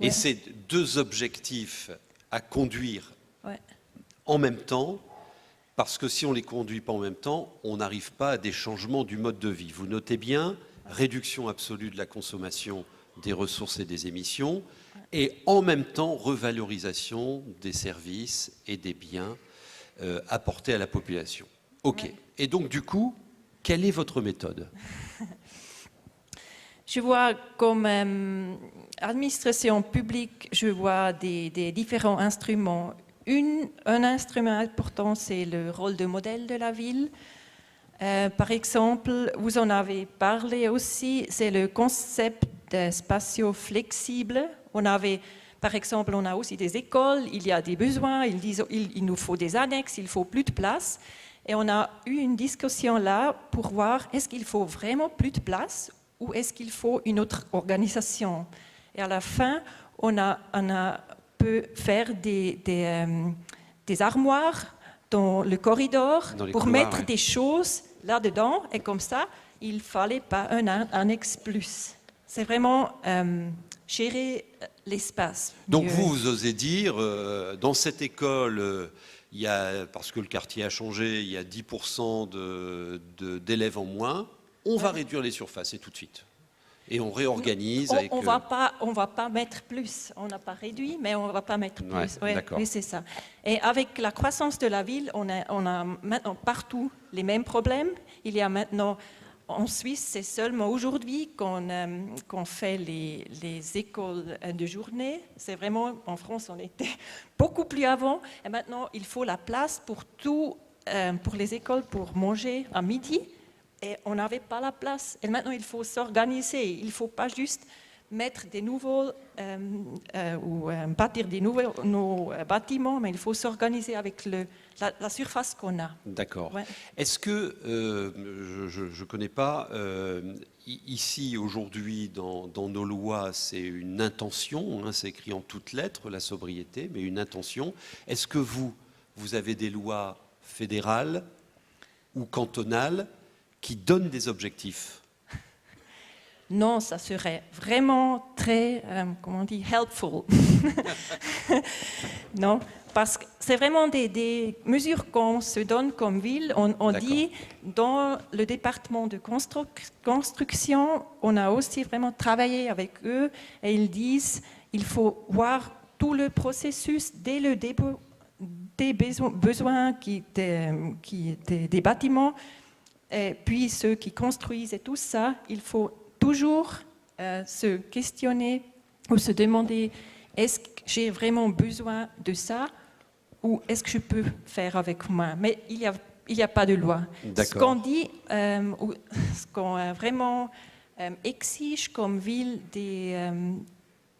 Et ces deux objectifs à conduire Ouais. en même temps, parce que si on ne les conduit pas en même temps, on n'arrive pas à des changements du mode de vie. Vous notez bien, réduction absolue de la consommation des ressources et des émissions, et en même temps, revalorisation des services et des biens apportés à la population. OK. Ouais. Et donc, du coup, quelle est votre méthode? Je vois comme administration publique, je vois des différents instruments. Un instrument important, c'est le rôle de modèle de la ville. Par exemple, vous en avez parlé aussi, c'est le concept spatio-flexible. Par exemple, on a aussi des écoles, il y a des besoins, ils disent il nous faut des annexes, il faut plus de place. Et on a eu une discussion là pour voir est-ce qu'il faut vraiment plus de place ou est-ce qu'il faut une autre organisation. Et à la fin, on peut faire des armoires dans le corridor pour mettre des choses là-dedans. Et comme ça, il ne fallait pas un annexe plus. C'est vraiment gérer l'espace. Donc vous osez dire, dans cette école, il y a, parce que le quartier a changé, il y a 10% d'élèves en moins, on va réduire les surfaces et tout de suite. Et on réorganise. On va pas mettre plus. On n'a pas réduit, mais on ne va pas mettre plus. Oui, c'est ça. Et avec la croissance de la ville, on a maintenant partout les mêmes problèmes. Il y a maintenant, en Suisse, c'est seulement aujourd'hui qu'on fait les écoles de journée. C'est vraiment, en France, on était beaucoup plus avant. Et maintenant, il faut la place pour tout, pour les écoles, pour manger à midi. Et on n'avait pas la place. Et maintenant, il faut s'organiser. Il ne faut pas juste mettre des nouveaux, ou bâtir des nouveaux bâtiments, mais il faut s'organiser avec la surface qu'on a. D'accord. Ouais. Est-ce que, je ne connais pas, ici, aujourd'hui, dans nos lois, c'est une intention, hein, c'est écrit en toutes lettres, la sobriété, mais une intention. Est-ce que vous avez des lois fédérales ou cantonales qui donnent des objectifs? Non, ça serait vraiment très, comment on dit, helpful. Non, parce que c'est vraiment des mesures qu'on se donne comme ville. On dit, dans le département de construction, on a aussi vraiment travaillé avec eux et ils disent il faut voir tout le processus dès le début des besoins des bâtiments. Et puis ceux qui construisent et tout ça, il faut toujours se questionner ou se demander est-ce que j'ai vraiment besoin de ça ou est-ce que je peux faire avec moi. Mais il y a pas de loi. Ce qu'on dit, ce qu'on vraiment exige comme ville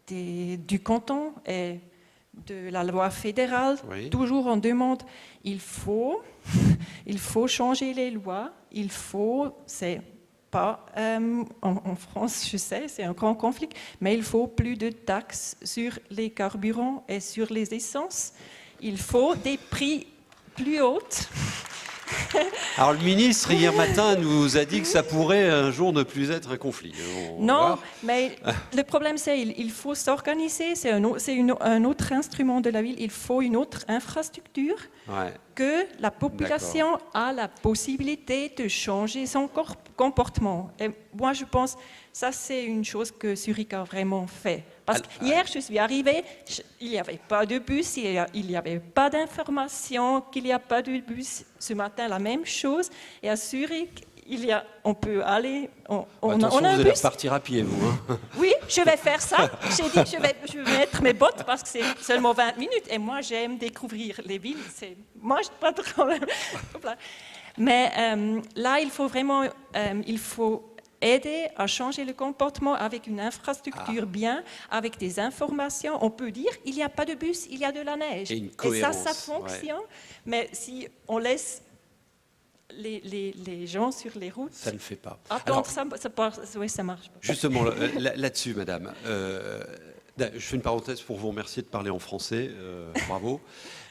du canton et de la loi fédérale, toujours on demande il faut changer les lois, c'est pas en France, je sais, c'est un grand conflit, mais il faut plus de taxes sur les carburants et sur les essences. Il faut des prix plus hauts. Alors le ministre, hier matin, nous a dit que ça pourrait un jour ne plus être un conflit. Non, mais le problème c'est qu'il faut s'organiser, c'est un autre instrument de la ville, il faut une autre infrastructure que la population a la possibilité de changer son comportement. Et moi je pense ça c'est une chose que Zurich a vraiment fait. Parce qu'hier, je suis arrivée, il n'y avait pas de bus, il n'y avait pas d'information qu'il n'y a pas de bus. Ce matin, la même chose. Et à Zurich, on peut aller... On a un vous allez bus. repartir à pied, vous. Hein. Oui, je vais faire ça. J'ai dit que je vais mettre mes bottes parce que c'est seulement 20 minutes. Et moi, j'aime découvrir les villes. Moi, je n'ai pas de problème. Mais là, il faut vraiment... il faut aider à changer le comportement avec une infrastructure bien, avec des informations. On peut dire il n'y a pas de bus, il y a de la neige. Et une cohérence. Et ça fonctionne. Mais si on laisse les gens sur les routes. Ça ne le fait pas. Attendre, Alors, ça marche pas. justement, là-dessus, madame, je fais une parenthèse pour vous remercier de parler en français. Bravo.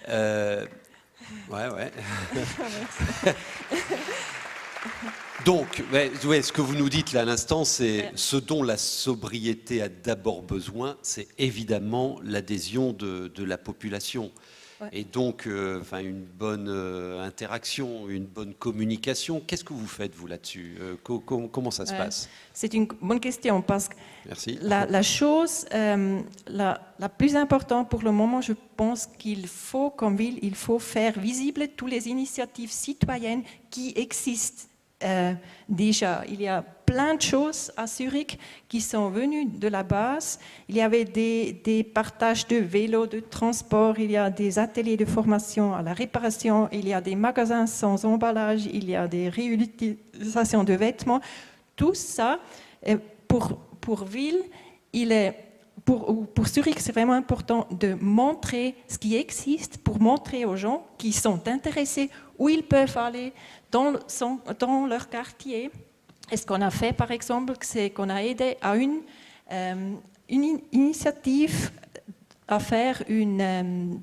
Ouais. Donc, ce que vous nous dites là à l'instant, c'est ce dont la sobriété a d'abord besoin, c'est évidemment l'adhésion de la population. Ouais. Et donc, une bonne interaction, une bonne communication. Qu'est-ce que vous faites, vous, là-dessus? Comment ça se passe? C'est une bonne question parce que Merci. la chose la plus importante pour le moment, je pense qu'il faut, comme ville, il faut faire visible toutes les initiatives citoyennes qui existent. Déjà, il y a plein de choses à Zurich qui sont venues de la base. Il y avait des partages de vélos, de transport, il y a des ateliers de formation à la réparation, il y a des magasins sans emballage, il y a des réutilisations de vêtements. Tout ça, pour ville, pour Zurich, c'est vraiment important de montrer ce qui existe, pour montrer aux gens qui sont intéressés où ils peuvent aller dans leur quartier. Et ce qu'on a fait, par exemple, c'est qu'on a aidé à une initiative à faire une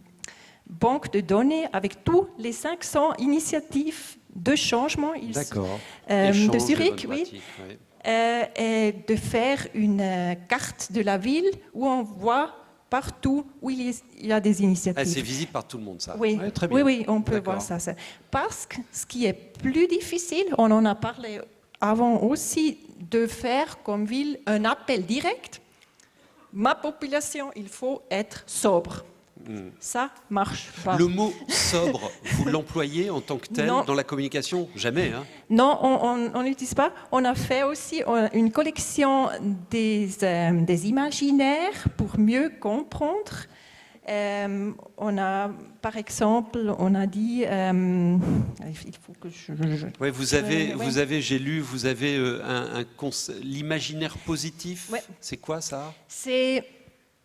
banque de données avec tous les 500 initiatives de changement de Zurich, oui. Et de faire une carte de la ville où on voit partout où il y a des initiatives. C'est visible par tout le monde, ça. Oui, ouais, très bien. Oui, on peut voir ça. Parce que ce qui est plus difficile, on en a parlé avant aussi, de faire comme ville un appel direct. Ma population, il faut être sobre. Ça marche pas. Le mot sobre, vous l'employez en tant que tel dans la communication? Jamais, hein? Non, on n'utilise pas. On a fait aussi une collection des imaginaires pour mieux comprendre. On a, par exemple, on a dit, il faut que Oui, vous avez, j'ai lu, vous avez l'imaginaire positif. Ouais. C'est quoi ça? C'est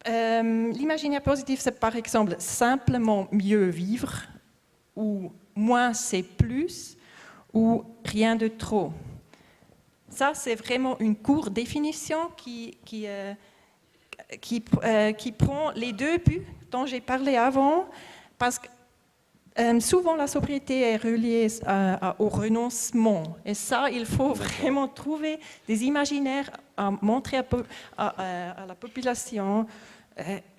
l'imaginaire positif, c'est par exemple simplement mieux vivre, ou moins c'est plus, ou rien de trop. Ça, c'est vraiment une courte définition qui prend les deux buts dont j'ai parlé avant, parce que souvent la sobriété est reliée au renoncement. Et ça, il faut vraiment trouver des imaginaires à montrer à la population.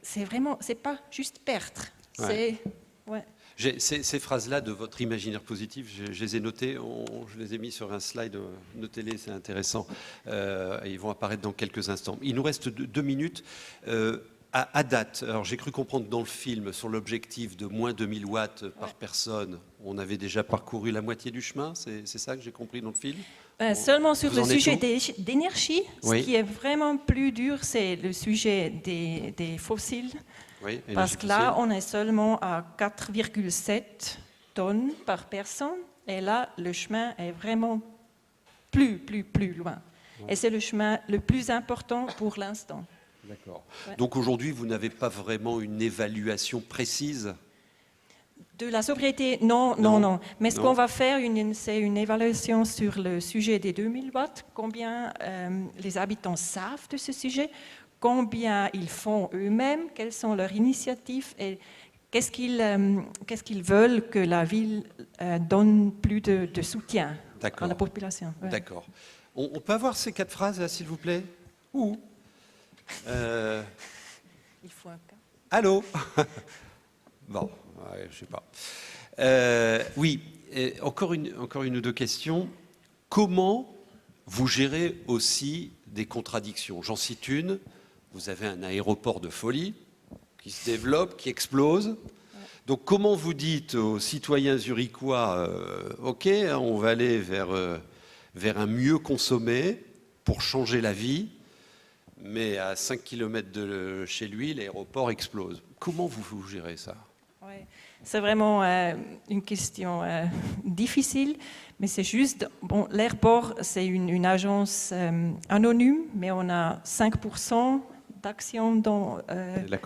C'est pas juste perdre. Ces phrases-là de votre imaginaire positif, je les ai notées, je les ai mis sur un slide, notez-les, c'est intéressant. Ils vont apparaître dans quelques instants. Il nous reste 2 minutes. À date, alors j'ai cru comprendre dans le film, sur l'objectif de moins 2000 watts par personne, on avait déjà parcouru la moitié du chemin, c'est ça que j'ai compris dans le film? Seulement sur le sujet d'énergie, ce qui est vraiment plus dur, c'est le sujet des fossiles. Oui, parce que là, on est seulement à 4,7 tonnes par personne, et là, le chemin est vraiment plus loin. Et c'est le chemin le plus important pour l'instant. D'accord. Donc aujourd'hui, vous n'avez pas vraiment une évaluation précise? De la sobriété, non. Mais ce qu'on va faire, c'est une évaluation sur le sujet des 2000 watts, combien les habitants savent de ce sujet, combien ils font eux-mêmes, quelles sont leurs initiatives et qu'est-ce qu'ils veulent que la ville donne plus de soutien à la population. Ouais. D'accord. On peut avoir ces 4 phrases, là, s'il vous plaît? Il faut un cas. Allô? Bon, je sais pas. Oui, encore une ou 2 questions. Comment vous gérez aussi des contradictions? J'en cite une. Vous avez un aéroport de folie qui se développe, qui explose. Donc comment vous dites aux citoyens zurichois, OK, on va aller vers un mieux consommé pour changer la vie, mais à 5 km de chez lui, l'aéroport explose. Comment vous gérez ça? C'est vraiment une question difficile, mais c'est juste, l'aéroport, c'est une agence anonyme, mais on a 5% d'actions dans la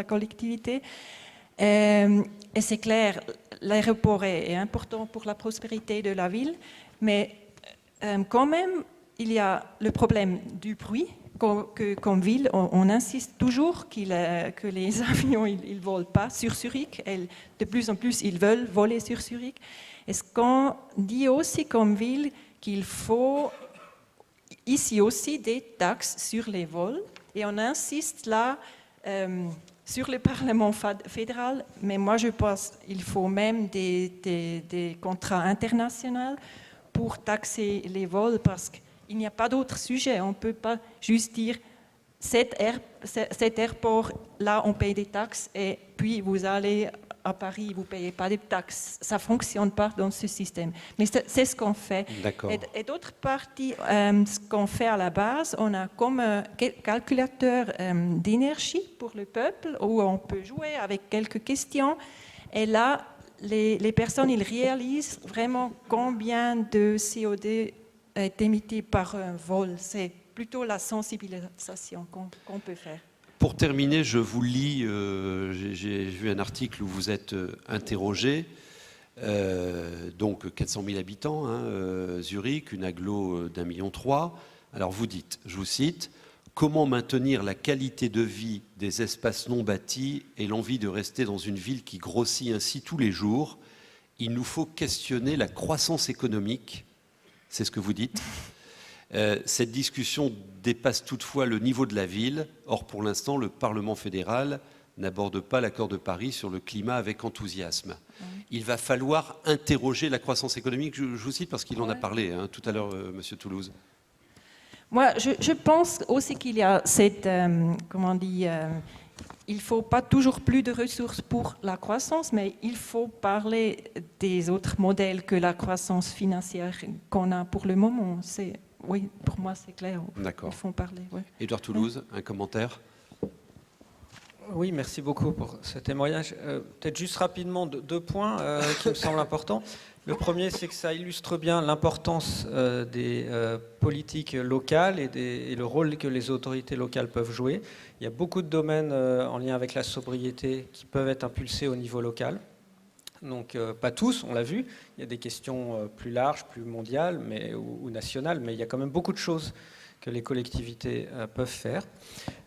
collectivité. Et c'est clair, l'aéroport est important pour la prospérité de la ville, mais quand même, il y a le problème du bruit. Comme ville, on insiste toujours que les avions ne volent pas sur Zurich. Et de plus en plus, ils veulent voler sur Zurich. Est-ce qu'on dit aussi comme ville qu'il faut ici aussi des taxes sur les vols? Et on insiste là sur le Parlement fédéral, mais moi je pense qu'il faut même des contrats internationaux pour taxer les vols, parce qu'il n'y a pas d'autre sujet. On ne peut pas juste dire cet aéroport, là on paye des taxes, et puis vous allez à Paris, vous ne payez pas de taxes. Ça ne fonctionne pas dans ce système. Mais c'est ce qu'on fait. Et d'autre part, ce qu'on fait à la base, on a comme un calculateur d'énergie pour le peuple, où on peut jouer avec quelques questions. Et là, les personnes, ils réalisent vraiment combien de CO2 est émis par un vol. C'est plutôt la sensibilisation qu'on peut faire. Pour terminer, je vous lis, j'ai vu un article où vous êtes interrogé, donc 400 000 habitants, Zurich, une agglo d'1,3 million. Alors vous dites, je vous cite, « Comment maintenir la qualité de vie des espaces non bâtis et l'envie de rester dans une ville qui grossit ainsi tous les jours? Il nous faut questionner la croissance économique. » C'est ce que vous dites. Cette discussion dépasse toutefois le niveau de la ville. Or, pour l'instant, le Parlement fédéral n'aborde pas l'accord de Paris sur le climat avec enthousiasme. Il va falloir interroger la croissance économique. Je vous cite parce qu'il en a parlé tout à l'heure, Monsieur Toulouse. Moi, je pense aussi qu'il y a cette, il ne faut pas toujours plus de ressources pour la croissance, mais il faut parler des autres modèles que la croissance financière qu'on a pour le moment. Oui, pour moi, c'est clair. D'accord. Il faut en parler. Ouais. Édouard Toulouse, un commentaire? Oui, merci beaucoup pour ce témoignage. Peut-être juste rapidement deux points qui me semblent importants. Le premier, c'est que ça illustre bien l'importance des politiques locales et le rôle que les autorités locales peuvent jouer. Il y a beaucoup de domaines en lien avec la sobriété qui peuvent être impulsés au niveau local. Donc pas tous, on l'a vu. Il y a des questions plus larges, plus mondiales ou nationales, mais il y a quand même beaucoup de choses que les collectivités peuvent faire.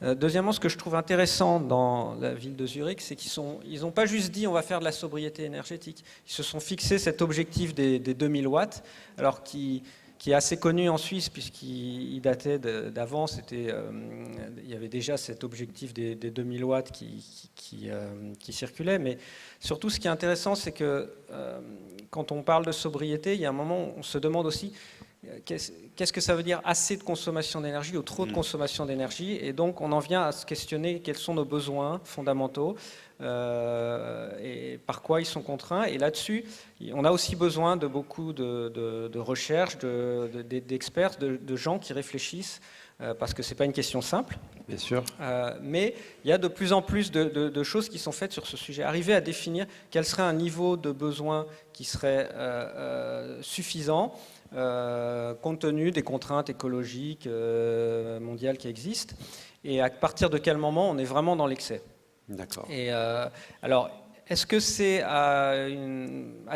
Deuxièmement, ce que je trouve intéressant dans la ville de Zurich, c'est qu'ils n'ont pas juste dit on va faire de la sobriété énergétique. Ils se sont fixés cet objectif des 2000 watts, alors qui est assez connu en Suisse puisqu'il datait d'avant. Il y avait déjà cet objectif des 2000 watts qui circulait. Mais surtout, ce qui est intéressant, c'est que quand on parle de sobriété, il y a un moment où on se demande aussi qu'est-ce que ça veut dire assez de consommation d'énergie ou trop de consommation d'énergie, et donc on en vient à se questionner quels sont nos besoins fondamentaux et par quoi ils sont contraints. Et là-dessus, on a aussi besoin de beaucoup de recherche, d'experts, de gens qui réfléchissent, parce que ce n'est pas une question simple. Bien sûr. Mais il y a de plus en plus de choses qui sont faites sur ce sujet. Arriver à définir quel serait un niveau de besoin qui serait suffisant, compte tenu des contraintes écologiques mondiales qui existent, et à partir de quel moment on est vraiment dans l'excès. D'accord. Et alors, est-ce que c'est à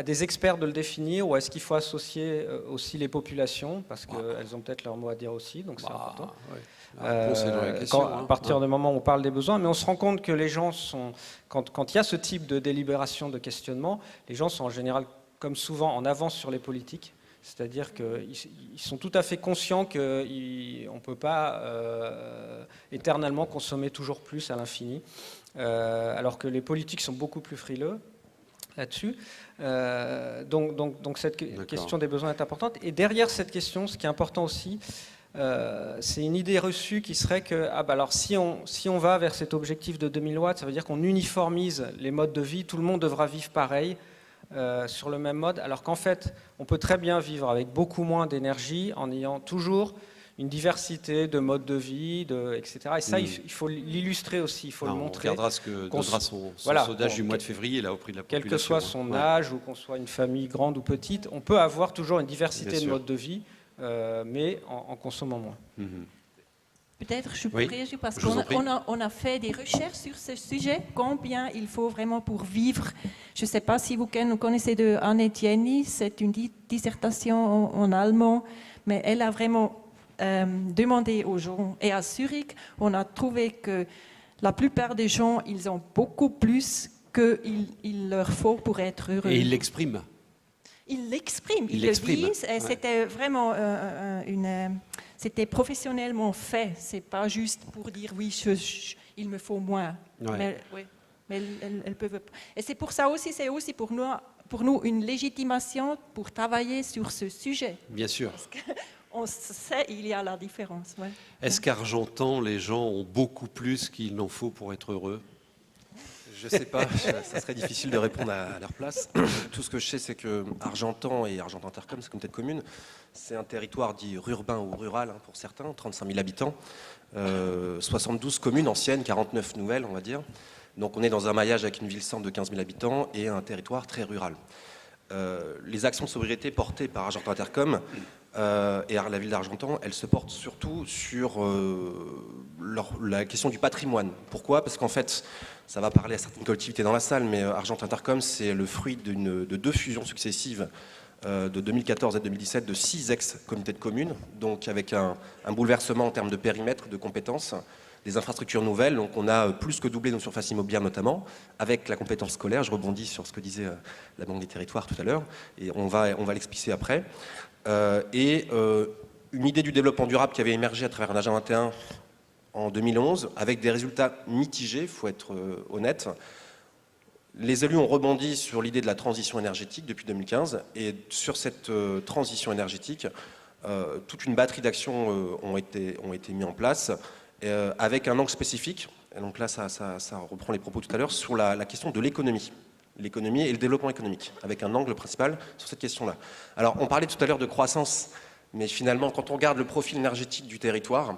des experts de le définir, ou est-ce qu'il faut associer aussi les populations, parce qu'elles ont peut-être leur mot à dire aussi, donc c'est important. Ouais. À partir du moment où on parle des besoins, mais on se rend compte que les gens sont, quand il y a ce type de délibération, de questionnement, les gens sont en général, comme souvent, en avance sur les politiques. C'est-à-dire qu'ils sont tout à fait conscients qu'on ne peut pas éternellement consommer toujours plus à l'infini, alors que les politiques sont beaucoup plus frileux là-dessus. Donc cette question des besoins est importante. Et derrière cette question, ce qui est important aussi, c'est une idée reçue qui serait que alors si on va vers cet objectif de 2000 watts, ça veut dire qu'on uniformise les modes de vie, tout le monde devra vivre pareil, sur le même mode, alors qu'en fait, on peut très bien vivre avec beaucoup moins d'énergie en ayant toujours une diversité de modes de vie, etc. Et ça, il faut l'illustrer aussi, il faut le montrer. On regardera ce que donnera son sondage du mois de février, là, au prix de la population. Quel que soit son âge, ou qu'on soit une famille grande ou petite, on peut avoir toujours une diversité de modes de vie, mais en consommant moins. Peut-être je peux Oui, réagir parce je vous en prie. on a fait des recherches sur ce sujet, combien il faut vraiment pour vivre. Je ne sais pas si vous connaissez de Anne Etienne, c'est une dissertation en allemand, mais elle a vraiment demandé aux gens. Et à Zurich, on a trouvé que la plupart des gens, ils ont beaucoup plus qu'il leur faut pour être heureux. Et il l'exprime. Ils l'expriment, Ils ils le l'expriment, disent. Et ouais. c'était vraiment c'était professionnellement fait. C'est pas juste pour dire oui, il me faut moins. Ouais. Mais elles peuvent. Et c'est pour ça aussi, c'est aussi pour nous une légitimation pour travailler sur ce sujet. Bien sûr. Parce qu'on sait il y a la différence. Ouais. Est-ce qu'Argentan, les gens ont beaucoup plus qu'il n'en faut pour être heureux? Je sais pas, ça serait difficile de répondre à leur place. Tout ce que je sais, c'est que Argentan et Argentan Intercom, c'est une communauté de communes, c'est un territoire dit urbain ou rural hein, pour certains, 35 000 habitants, 72 communes anciennes, 49 nouvelles, on va dire. Donc on est dans un maillage avec une ville-centre de 15 000 habitants et un territoire très rural. Les actions de sobriété portées par Argentan Intercom et la ville d'Argentan, elles se portent surtout sur la question du patrimoine. Pourquoi? Parce qu'en fait, ça va parler à certaines collectivités dans la salle, mais Argentan Intercom, c'est le fruit de deux fusions successives de 2014 et 2017 de 6 ex-communautés de communes, donc avec un bouleversement en termes de périmètre, de compétences, des infrastructures nouvelles. Donc on a plus que doublé nos surfaces immobilières notamment, avec la compétence scolaire. Je rebondis sur ce que disait la Banque des Territoires tout à l'heure, et on va l'expliciter après. Une idée du développement durable qui avait émergé à travers un agenda 21 en 2011, avec des résultats mitigés, il faut être honnête. Les élus ont rebondi sur l'idée de la transition énergétique depuis 2015, et sur cette transition énergétique, toute une batterie d'actions ont été mises en place, avec un angle spécifique. Et donc là, ça reprend les propos tout à l'heure, sur la question de l'économie et le développement économique, avec un angle principal sur cette question-là. Alors, on parlait tout à l'heure de croissance, mais finalement, quand on regarde le profil énergétique du territoire,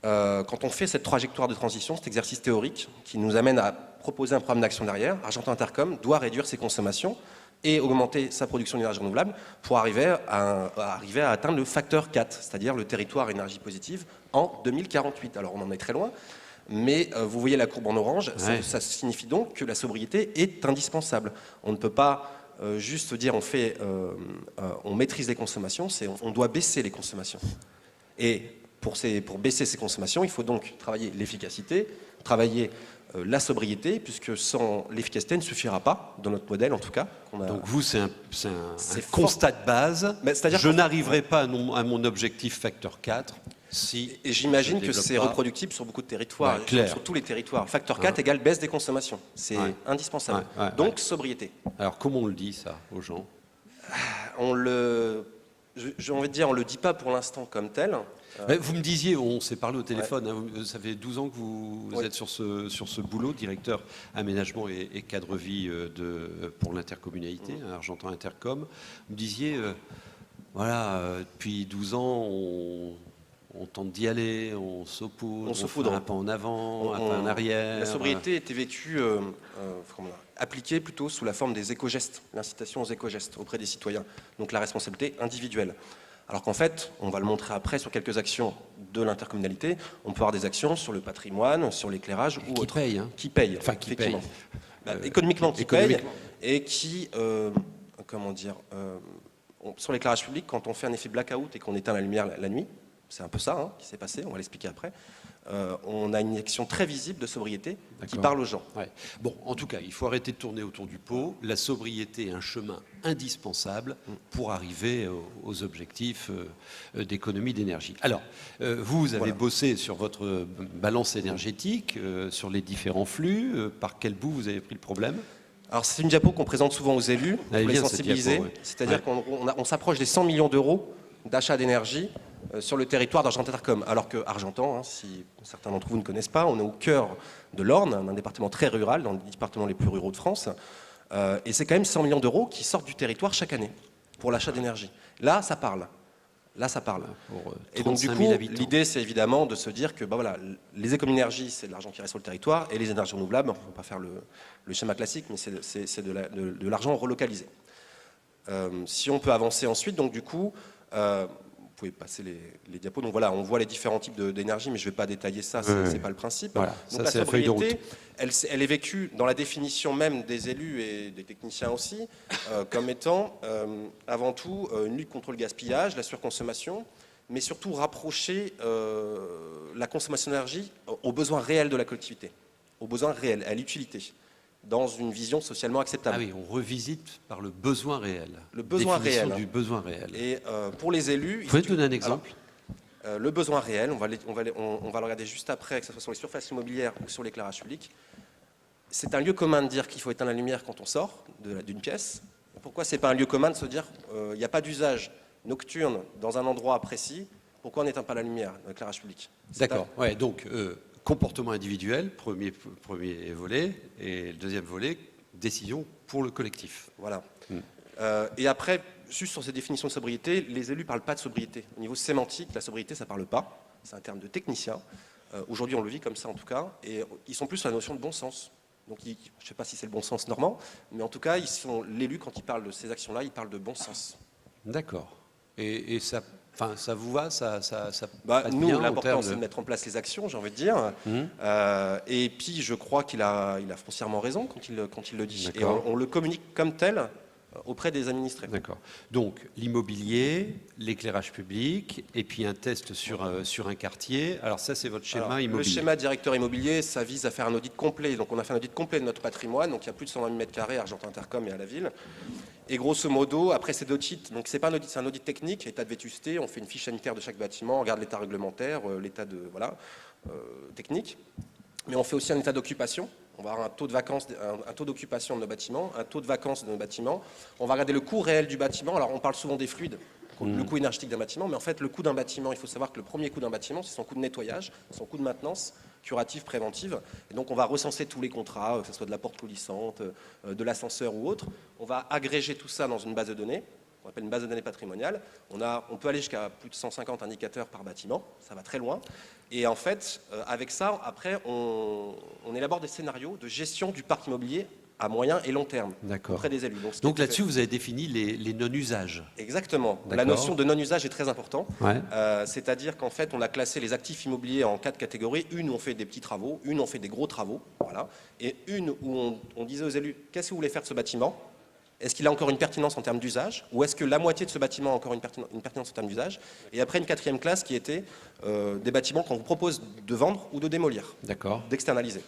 quand on fait cette trajectoire de transition, cet exercice théorique qui nous amène à proposer un programme d'action derrière, Argentan Intercom doit réduire ses consommations et augmenter sa production d'énergie renouvelable pour arriver à atteindre le facteur 4, c'est-à-dire le territoire énergie positive, en 2048. Alors on en est très loin, mais vous voyez la courbe en orange, ouais. ça signifie donc que la sobriété est indispensable. On ne peut pas juste dire on maîtrise les consommations, on doit baisser les consommations. Et pour baisser ces consommations, il faut donc travailler l'efficacité, travailler la sobriété, puisque sans l'efficacité, ne suffira pas, dans notre modèle en tout cas. Donc vous, c'est un constat de base. Je n'arriverai pas à mon objectif facteur 4 si... Et j'imagine que c'est reproductible sur beaucoup de territoires, sur tous les territoires. Facteur 4 égale baisse des consommations. C'est indispensable. Donc sobriété. Alors comment on le dit ça aux gens? J'ai envie de dire, on ne le dit pas pour l'instant comme tel. Vous me disiez, on s'est parlé au téléphone, hein, ça fait 12 ans que vous êtes sur ce boulot, directeur aménagement et cadre vie pour l'intercommunalité, Argentan Intercom. Vous me disiez, depuis 12 ans, on tente d'y aller, on s'oppose, on fait un pas en avant, un pas en arrière. La sobriété était vécue, appliquée plutôt sous la forme des éco-gestes, l'incitation aux éco-gestes auprès des citoyens, donc la responsabilité individuelle. Alors qu'en fait, on va le montrer après sur quelques actions de l'intercommunalité, on peut avoir des actions sur le patrimoine, sur l'éclairage ou autre. Qui payent, enfin qui payent. Économiquement qui payent et qui, sur l'éclairage public, quand on fait un effet blackout et qu'on éteint la lumière la nuit, c'est un peu ça qui s'est passé, on va l'expliquer après. On a une action très visible de sobriété qui parle aux gens. Ouais. Bon, en tout cas, il faut arrêter de tourner autour du pot. La sobriété est un chemin indispensable pour arriver aux objectifs d'économie d'énergie. Alors, vous avez bossé sur votre balance énergétique, sur les différents flux. Par quel bout vous avez pris le problème? Alors, c'est une diapo qu'on présente souvent aux élus pour les sensibiliser. C'est-à-dire qu'on s'approche des 100 millions d'euros d'achat d'énergie sur le territoire d'Argentan Intercom. Alors que Argentan, si certains d'entre vous ne connaissent pas, on est au cœur de l'Orne, un département très rural, dans les départements les plus ruraux de France. Et c'est quand même 100 millions d'euros qui sortent du territoire chaque année pour l'achat d'énergie. Là, ça parle. Et donc du coup, l'idée, c'est évidemment de se dire que les économies d'énergie, c'est de l'argent qui reste sur le territoire, et les énergies renouvelables, on ne va pas faire le schéma classique, mais c'est de l'argent relocalisé. Si on peut avancer ensuite, donc du coup, vous pouvez passer les diapos. Donc voilà, on voit les différents types d'énergie, mais je ne vais pas détailler ça, c'est pas le principe. Voilà, donc ça, la c'est la feuille de sobriété, elle est vécue dans la définition même des élus et des techniciens aussi, comme étant avant tout une lutte contre le gaspillage, la surconsommation, mais surtout rapprocher la consommation d'énergie aux besoins réels de la collectivité, aux besoins réels, à l'utilité, dans une vision socialement acceptable. Ah oui, on revisite par le besoin réel. Le besoin Définition réel. du besoin réel. Et pour les élus... Vous pouvez donner un exemple? Le besoin réel, on va le regarder juste après, que ce soit sur les surfaces immobilières ou sur l'éclairage public. C'est un lieu commun de dire qu'il faut éteindre la lumière quand on sort d'une pièce. Pourquoi ce n'est pas un lieu commun de se dire il n'y a pas d'usage nocturne dans un endroit précis, pourquoi on n'éteint pas la lumière dans l'éclairage public? D'accord, ouais, donc comportement individuel, premier volet, et le deuxième volet, décision pour le collectif. Voilà. Et après, juste sur ces définitions de sobriété, les élus ne parlent pas de sobriété. Au niveau sémantique, la sobriété, ça ne parle pas. C'est un terme de technicien. Aujourd'hui, on le vit comme ça en tout cas. Et ils sont plus sur la notion de bon sens. Donc, je ne sais pas si c'est le bon sens normand, mais en tout cas, l'élu, quand il parle de ces actions-là, il parle de bon sens. D'accord. Et ça, ça vous va, ça nous, l'important, c'est de mettre en place les actions, j'ai envie de dire. Et puis, je crois qu'il a foncièrement raison quand il le dit. Et on le communique comme tel auprès des administrés. D'accord. Donc, l'immobilier, l'éclairage public, et puis un test sur un quartier. Alors ça, c'est votre schéma immobilier. Le schéma directeur immobilier, ça vise à faire un audit complet. Donc, on a fait un audit complet de notre patrimoine. Donc, il y a plus de 120 000 m² à Argentan Intercom et à la ville. Et grosso modo, après ces audits, donc c'est pas un audit, c'est un audit technique, état de vétusté, on fait une fiche sanitaire de chaque bâtiment, on regarde l'état réglementaire, l'état de technique, mais on fait aussi un état d'occupation. On va avoir un taux de vacances, un taux d'occupation de nos bâtiments, un taux de vacances de nos bâtiments. On va regarder le coût réel du bâtiment. Alors on parle souvent des fluides, le coût énergétique d'un bâtiment, mais en fait le coût d'un bâtiment, il faut savoir que le premier coût d'un bâtiment, c'est son coût de nettoyage, son coût de maintenance, curative, préventive. Et donc on va recenser tous les contrats, que ce soit de la porte coulissante, de l'ascenseur ou autre. On va agréger tout ça dans une base de données, on appelle une base de données patrimoniale. On peut aller jusqu'à plus de 150 indicateurs par bâtiment, ça va très loin. Et en fait, avec ça, après, on élabore des scénarios de gestion du parc immobilier à moyen et long terme auprès des élus. Donc là-dessus, vous avez défini les non-usages. Exactement. La notion de non-usage est très importante. Ouais. C'est-à-dire qu'en fait, on a classé les actifs immobiliers en 4 catégories. Une où on fait des petits travaux, une où on fait des gros travaux, voilà. Et une où on disait aux élus, qu'est-ce que vous voulez faire de ce bâtiment ? Est-ce qu'il a encore une pertinence en termes d'usage? Ou est-ce que la moitié de ce bâtiment a encore une pertinence en termes d'usage? Et après, une quatrième classe qui était des bâtiments qu'on vous propose de vendre ou de démolir, d'externaliser.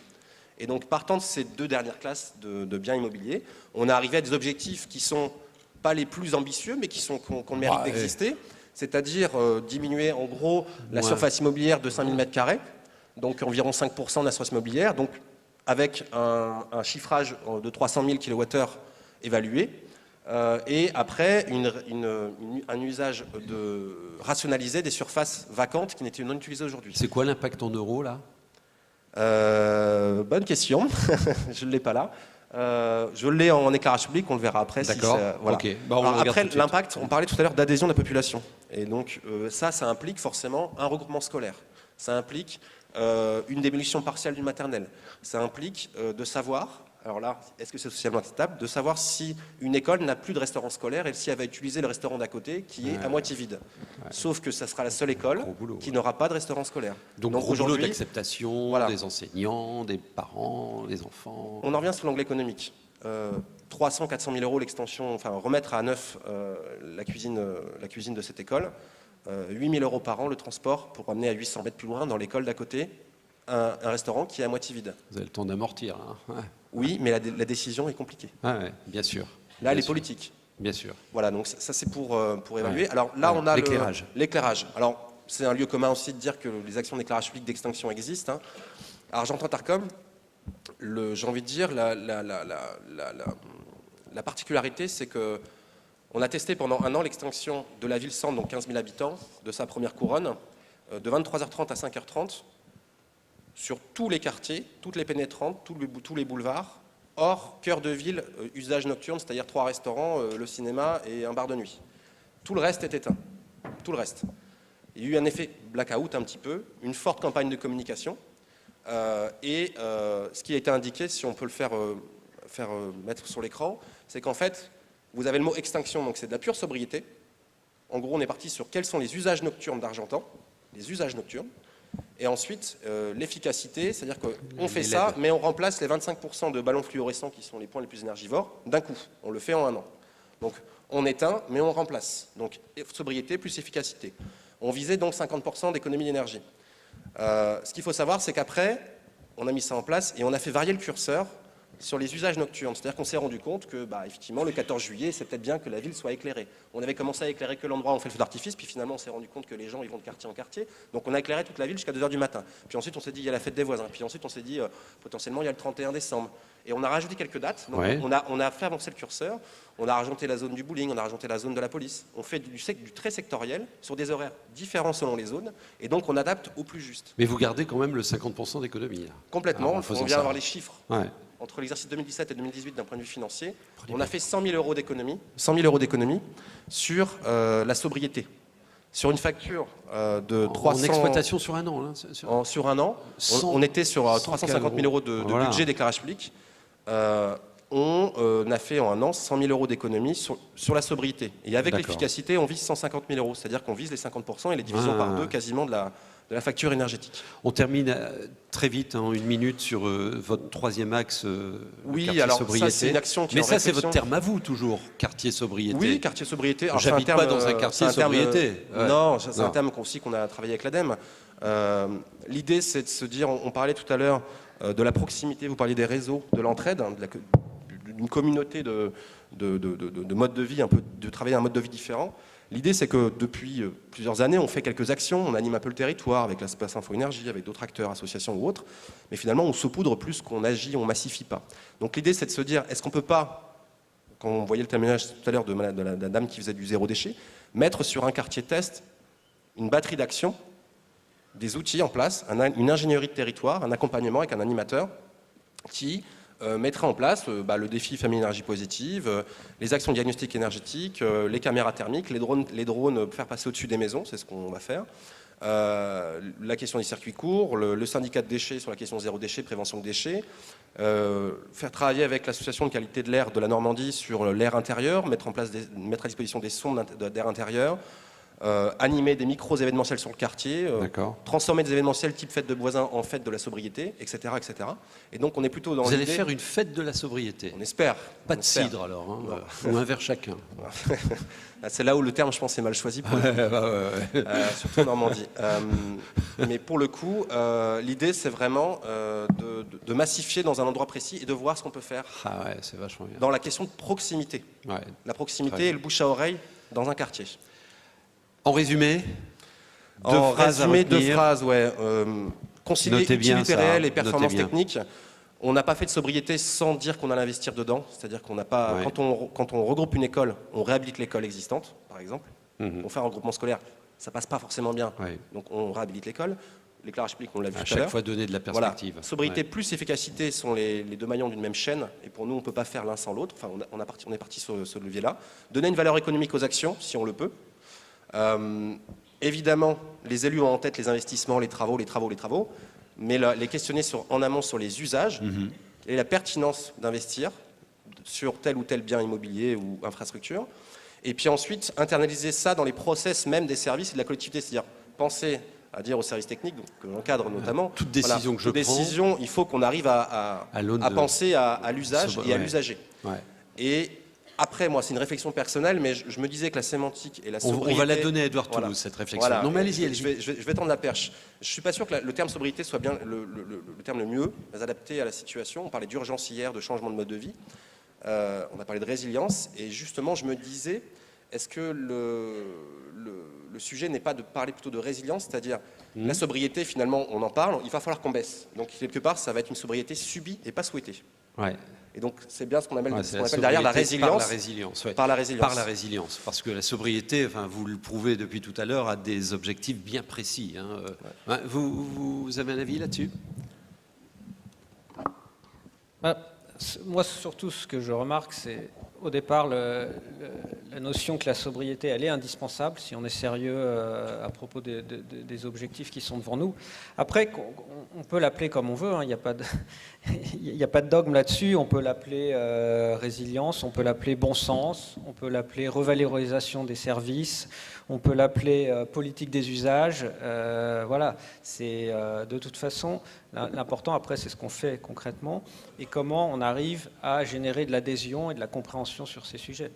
Et donc, partant de ces deux dernières classes de biens immobiliers, on est arrivé à des objectifs qui ne sont pas les plus ambitieux, mais qu'on mérite d'exister. C'est-à-dire diminuer, en gros, la surface immobilière de 5000 m², donc environ 5% de la surface immobilière, donc avec un chiffrage de 300 000 kWh évalué, et après un usage rationalisé des surfaces vacantes qui n'étaient non utilisées aujourd'hui. C'est quoi l'impact en euros, là? Bonne question, je ne l'ai pas là. Je l'ai en éclairage public, on le verra après. D'accord, voilà. ok. Après, l'impact, on parlait tout à l'heure d'adhésion de la population. Et donc ça implique forcément un regroupement scolaire. Ça implique une démolition partielle d'une maternelle. Ça implique de savoir... Alors là, est-ce que c'est socialement acceptable de savoir si une école n'a plus de restaurant scolaire et si elle va utiliser le restaurant d'à côté qui est à moitié vide. Sauf que ça sera la seule école qui n'aura pas de restaurant scolaire. Donc gros boulot d'acceptation des enseignants, des parents, des enfants. On en revient sur l'angle économique. 300, 400 000 euros l'extension, enfin remettre à neuf la cuisine de cette école. 8 000 euros par an le transport pour amener à 800 mètres plus loin dans l'école d'à côté un restaurant qui est à moitié vide. Vous avez le temps d'amortir. Hein. Oui, mais la décision est compliquée. Ah ouais, bien sûr. Là, elle est politique. Bien sûr. Voilà, donc ça c'est pour évaluer. Ouais. Alors là, on a l'éclairage. Alors, c'est un lieu commun aussi de dire que les actions d'éclairage public d'extinction existent. Hein. À Argentan Intercom, j'ai envie de dire, la particularité, c'est que on a testé pendant un an l'extinction de la ville-centre, donc 15 000 habitants, de sa première couronne, de 23h30 à 5h30, sur tous les quartiers, toutes les pénétrantes, tous les boulevards, hors cœur de ville, usage nocturne, c'est-à-dire 3 restaurants, le cinéma et un bar de nuit. Tout le reste est éteint. Tout le reste. Il y a eu un effet blackout un petit peu, une forte campagne de communication, et ce qui a été indiqué, si on peut le faire mettre sur l'écran, c'est qu'en fait, vous avez le mot extinction, donc c'est de la pure sobriété, En gros, on est parti sur quels sont les usages nocturnes d'Argentan, les usages nocturnes, et ensuite l'efficacité, c'est-à-dire qu'on fait ça, mais on remplace les 25% de ballons fluorescents qui sont les points les plus énergivores d'un coup. On le fait en 1 an. Donc on éteint, mais on remplace. Donc sobriété plus efficacité. On visait donc 50% d'économie d'énergie. Ce qu'il faut savoir, c'est qu'après, on a mis ça en place et on a fait varier le curseur sur les usages nocturnes. C'est-à-dire qu'on s'est rendu compte que, effectivement, le 14 juillet, c'est peut-être bien que la ville soit éclairée. On avait commencé à éclairer que l'endroit où on fait le feu d'artifice, puis finalement, on s'est rendu compte que les gens, ils vont de quartier en quartier. Donc, on a éclairé toute la ville jusqu'à 2h du matin. Puis ensuite, on s'est dit, il y a la fête des voisins. Puis ensuite, on s'est dit, potentiellement, il y a le 31 décembre. Et on a rajouté quelques dates. Donc, Ouais. on a fait avancer le curseur. On a rajouté la zone du bowling, on a rajouté la zone de la police. On fait du très sectoriel, sur des horaires différents selon les zones. Et donc, on adapte au plus juste. Mais vous gardez quand même le 50% d'économie. Là. Complètement. En On faisant vient ça. avoir les chiffres. Ouais. Entre l'exercice 2017 et 2018 d'un point de vue financier, on a fait 100 000 euros d'économie, 100 000 euros d'économie sur la sobriété. Sur une facture de 300... En exploitation sur 1 an. Là, sur 1 an, on était sur 350 000 euros de voilà. budget d'éclairage public. On a fait en 1 an 100 000 euros d'économie sur la sobriété. Et avec D'accord. l'efficacité, on vise 150 000 euros. C'est-à-dire qu'on vise les 50% et les divisions par 2 quasiment de la facture énergétique. On termine très vite, en 1 minute, sur votre 3e axe, Oui, quartier alors sobriété. ça, c'est une action qui est Mais en ça, c'est réflexion. votre terme à vous, toujours, quartier sobriété. Oui, quartier sobriété. Alors, J'habite c'est un pas terme, dans un quartier c'est un terme, sobriété. Ouais. Non, c'est Non. un terme aussi qu'on a travaillé avec l'ADEME. L'idée, c'est de se dire, on parlait tout à l'heure de la proximité, vous parliez des réseaux, de l'entraide, d'une communauté de mode de vie, un peu, de travailler un mode de vie différent. L'idée, c'est que depuis plusieurs années, on fait quelques actions, on anime un peu le territoire avec l'espace Info Énergie, avec d'autres acteurs, associations ou autres, mais finalement, on saupoudre plus qu'on agit, on massifie pas. Donc l'idée, c'est de se dire, est-ce qu'on peut pas, quand on voyait le témoignage tout à l'heure de la dame qui faisait du zéro déchet, mettre sur un quartier test une batterie d'actions, des outils en place, une ingénierie de territoire, un accompagnement avec un animateur qui mettrait en place le défi famille énergie positive, les actions de diagnostic énergétique, les caméras thermiques, les drones faire passer au-dessus des maisons, c'est ce qu'on va faire. La question des circuits courts, le syndicat de déchets sur la question zéro déchet, prévention de déchets, faire travailler avec l'association de qualité de l'air de la Normandie sur l'air intérieur, mettre à disposition des sondes d'air intérieur, animer des micros-événementiels sur le quartier, transformer des événementiels type fête de voisins en fête de la sobriété, etc. etc. Et donc on est plutôt dans Vous allez l'idée- faire une fête de la sobriété. On espère. Pas On de espère. cidre alors, hein, ou un verre chacun. C'est là où le terme, je pense, est mal choisi, pour surtout en Normandie. Mais pour le coup, l'idée, c'est vraiment de massifier dans un endroit précis et de voir ce qu'on peut faire Ah ouais, c'est vachement bien. dans la question de proximité. Ouais. La Très proximité bien. et le bouche à oreille dans un quartier. En résumé, En résumé, deux retenir. phrases, ouais. Concilier Notez bien utilité ça, réelle et notez performance bien. technique. On n'a pas fait de sobriété sans dire qu'on allait investir dedans. C'est-à-dire qu'on n'a pas. Ouais. Quand on regroupe une école, on réhabilite l'école existante, par exemple. Mhm. On fait un regroupement scolaire, ça passe pas forcément bien. Ouais. Donc on réhabilite l'école. L'éclairage public, on l'a vu À tout à chaque l'heure. fois donner de la Voilà. perspective. Sobriété Ouais. plus efficacité sont les 2 maillons d'une même chaîne. Et pour nous, on ne peut pas faire l'un sans l'autre. Enfin, on est parti sur ce levier-là. Donner une valeur économique aux actions, si on le peut. Évidemment, les élus ont en tête les investissements, les travaux. Mais les questionner en amont sur les usages et la pertinence d'investir sur tel ou tel bien immobilier ou infrastructure. Et puis ensuite, internaliser ça dans les process même des services et de la collectivité. C'est-à-dire penser à dire aux services techniques, donc, que j'encadre notamment. Toute décision que je toute prends, décision, il faut qu'on arrive à l'aune de- penser à l'usage et à Ouais. l'usager. Ouais. Et après, moi, c'est une réflexion personnelle, mais je me disais que la sémantique et la On sobriété... va la donner à Edouard Voilà. Toulouse, cette réflexion. Voilà. Non, mais allez-y, Je allez-y. vais tendre la perche. Je ne suis pas sûr que le terme sobriété soit bien le terme le mieux adapté à la situation. On parlait d'urgence hier, de changement de mode de vie. On a parlé de résilience. Et justement, je me disais, est-ce que le sujet n'est pas de parler plutôt de résilience, c'est-à-dire la sobriété, finalement, on en parle, il va falloir qu'on baisse. Donc, quelque part, ça va être une sobriété subie et pas souhaitée. Ouais. Et donc, c'est bien ce qu'on appelle, Ouais, ce c'est qu'on la appelle derrière la sobriété par résilience. la résilience, ouais. Par la résilience. Par la résilience. Parce que la sobriété, enfin, vous le prouvez depuis tout à l'heure, a des objectifs bien précis. Hein. Ouais, vous avez un avis là-dessus ? Moi, surtout, ce que je remarque, c'est au départ la notion que la sobriété, elle est indispensable si on est sérieux à propos des objectifs qui sont devant nous. Après, on peut l'appeler comme on veut, hein, il n'y a pas de dogme là-dessus. On peut l'appeler résilience, on peut l'appeler bon sens, on peut l'appeler revalorisation des services, on peut l'appeler politique des usages. Voilà, c'est de toute façon, l'important après, c'est ce qu'on fait concrètement et comment on arrive à générer de l'adhésion et de la compréhension sur ces sujets.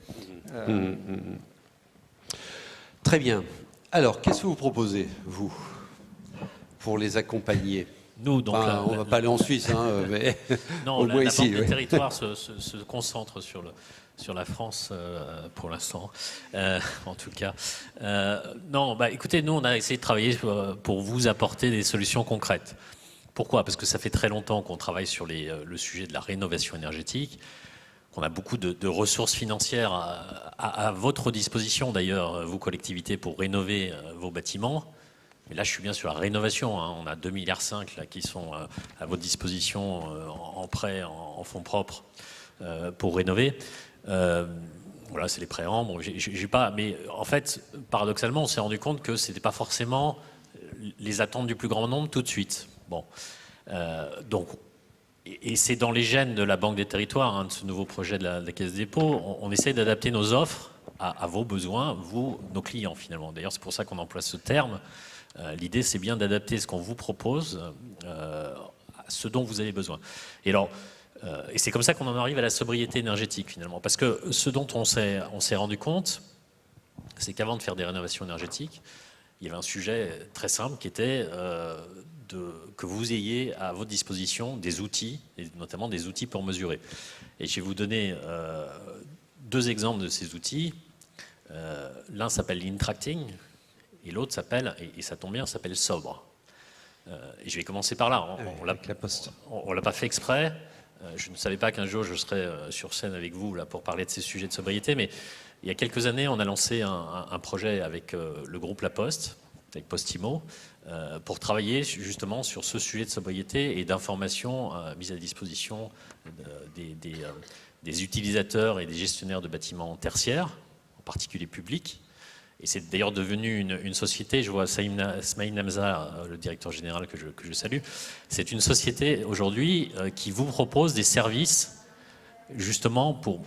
Très bien. Alors, qu'est-ce que vous proposez, vous, pour les accompagner? Nous, donc, enfin, on ne va pas aller en Suisse, hein, mais non, au moins la ici. Banque des territoires se concentre sur la France pour l'instant, en tout cas. Non, bah, écoutez, nous, on a essayé de travailler pour vous apporter des solutions concrètes. Pourquoi? Parce que ça fait très longtemps qu'on travaille sur le sujet de la rénovation énergétique, qu'on a beaucoup de ressources financières à votre disposition, d'ailleurs, vous, collectivités, pour rénover vos bâtiments. Mais là, je suis bien sur la rénovation. Hein. On a 2,5 milliards là, qui sont à votre disposition en prêt, en fonds propres pour rénover. Voilà, c'est les prêts en. Bon, j'ai pas. Mais en fait, paradoxalement, on s'est rendu compte que ce n'était pas forcément les attentes du plus grand nombre tout de suite. Bon, donc, et c'est dans les gènes de la Banque des territoires, hein, de ce nouveau projet de la Caisse des dépôts. On essaie d'adapter nos offres à vos besoins, vous, nos clients finalement. D'ailleurs, c'est pour ça qu'on emploie ce terme. L'idée, c'est bien d'adapter ce qu'on vous propose à ce dont vous avez besoin. Et alors, et c'est comme ça qu'on en arrive à la sobriété énergétique finalement. Parce que ce dont on s'est rendu compte, c'est qu'avant de faire des rénovations énergétiques, il y avait un sujet très simple qui était que vous ayez à votre disposition des outils, et notamment des outils pour mesurer. Et je vais vous donner 2 exemples de ces outils. L'un s'appelle l'Intracting, et l'autre s'appelle, et ça tombe bien, s'appelle Sobre. Et je vais commencer par là. On ne l'a pas fait exprès. Je ne savais pas qu'un jour je serais sur scène avec vous là, pour parler de ces sujets de sobriété, mais il y a quelques années, on a lancé un projet avec le groupe La Poste, avec Postimo, pour travailler justement sur ce sujet de sobriété et d'informations mises à disposition des utilisateurs et des gestionnaires de bâtiments tertiaires, en particulier publics. Et c'est d'ailleurs devenu une société, je vois Smaïl Namza, le directeur général que je salue, c'est une société aujourd'hui qui vous propose des services justement pour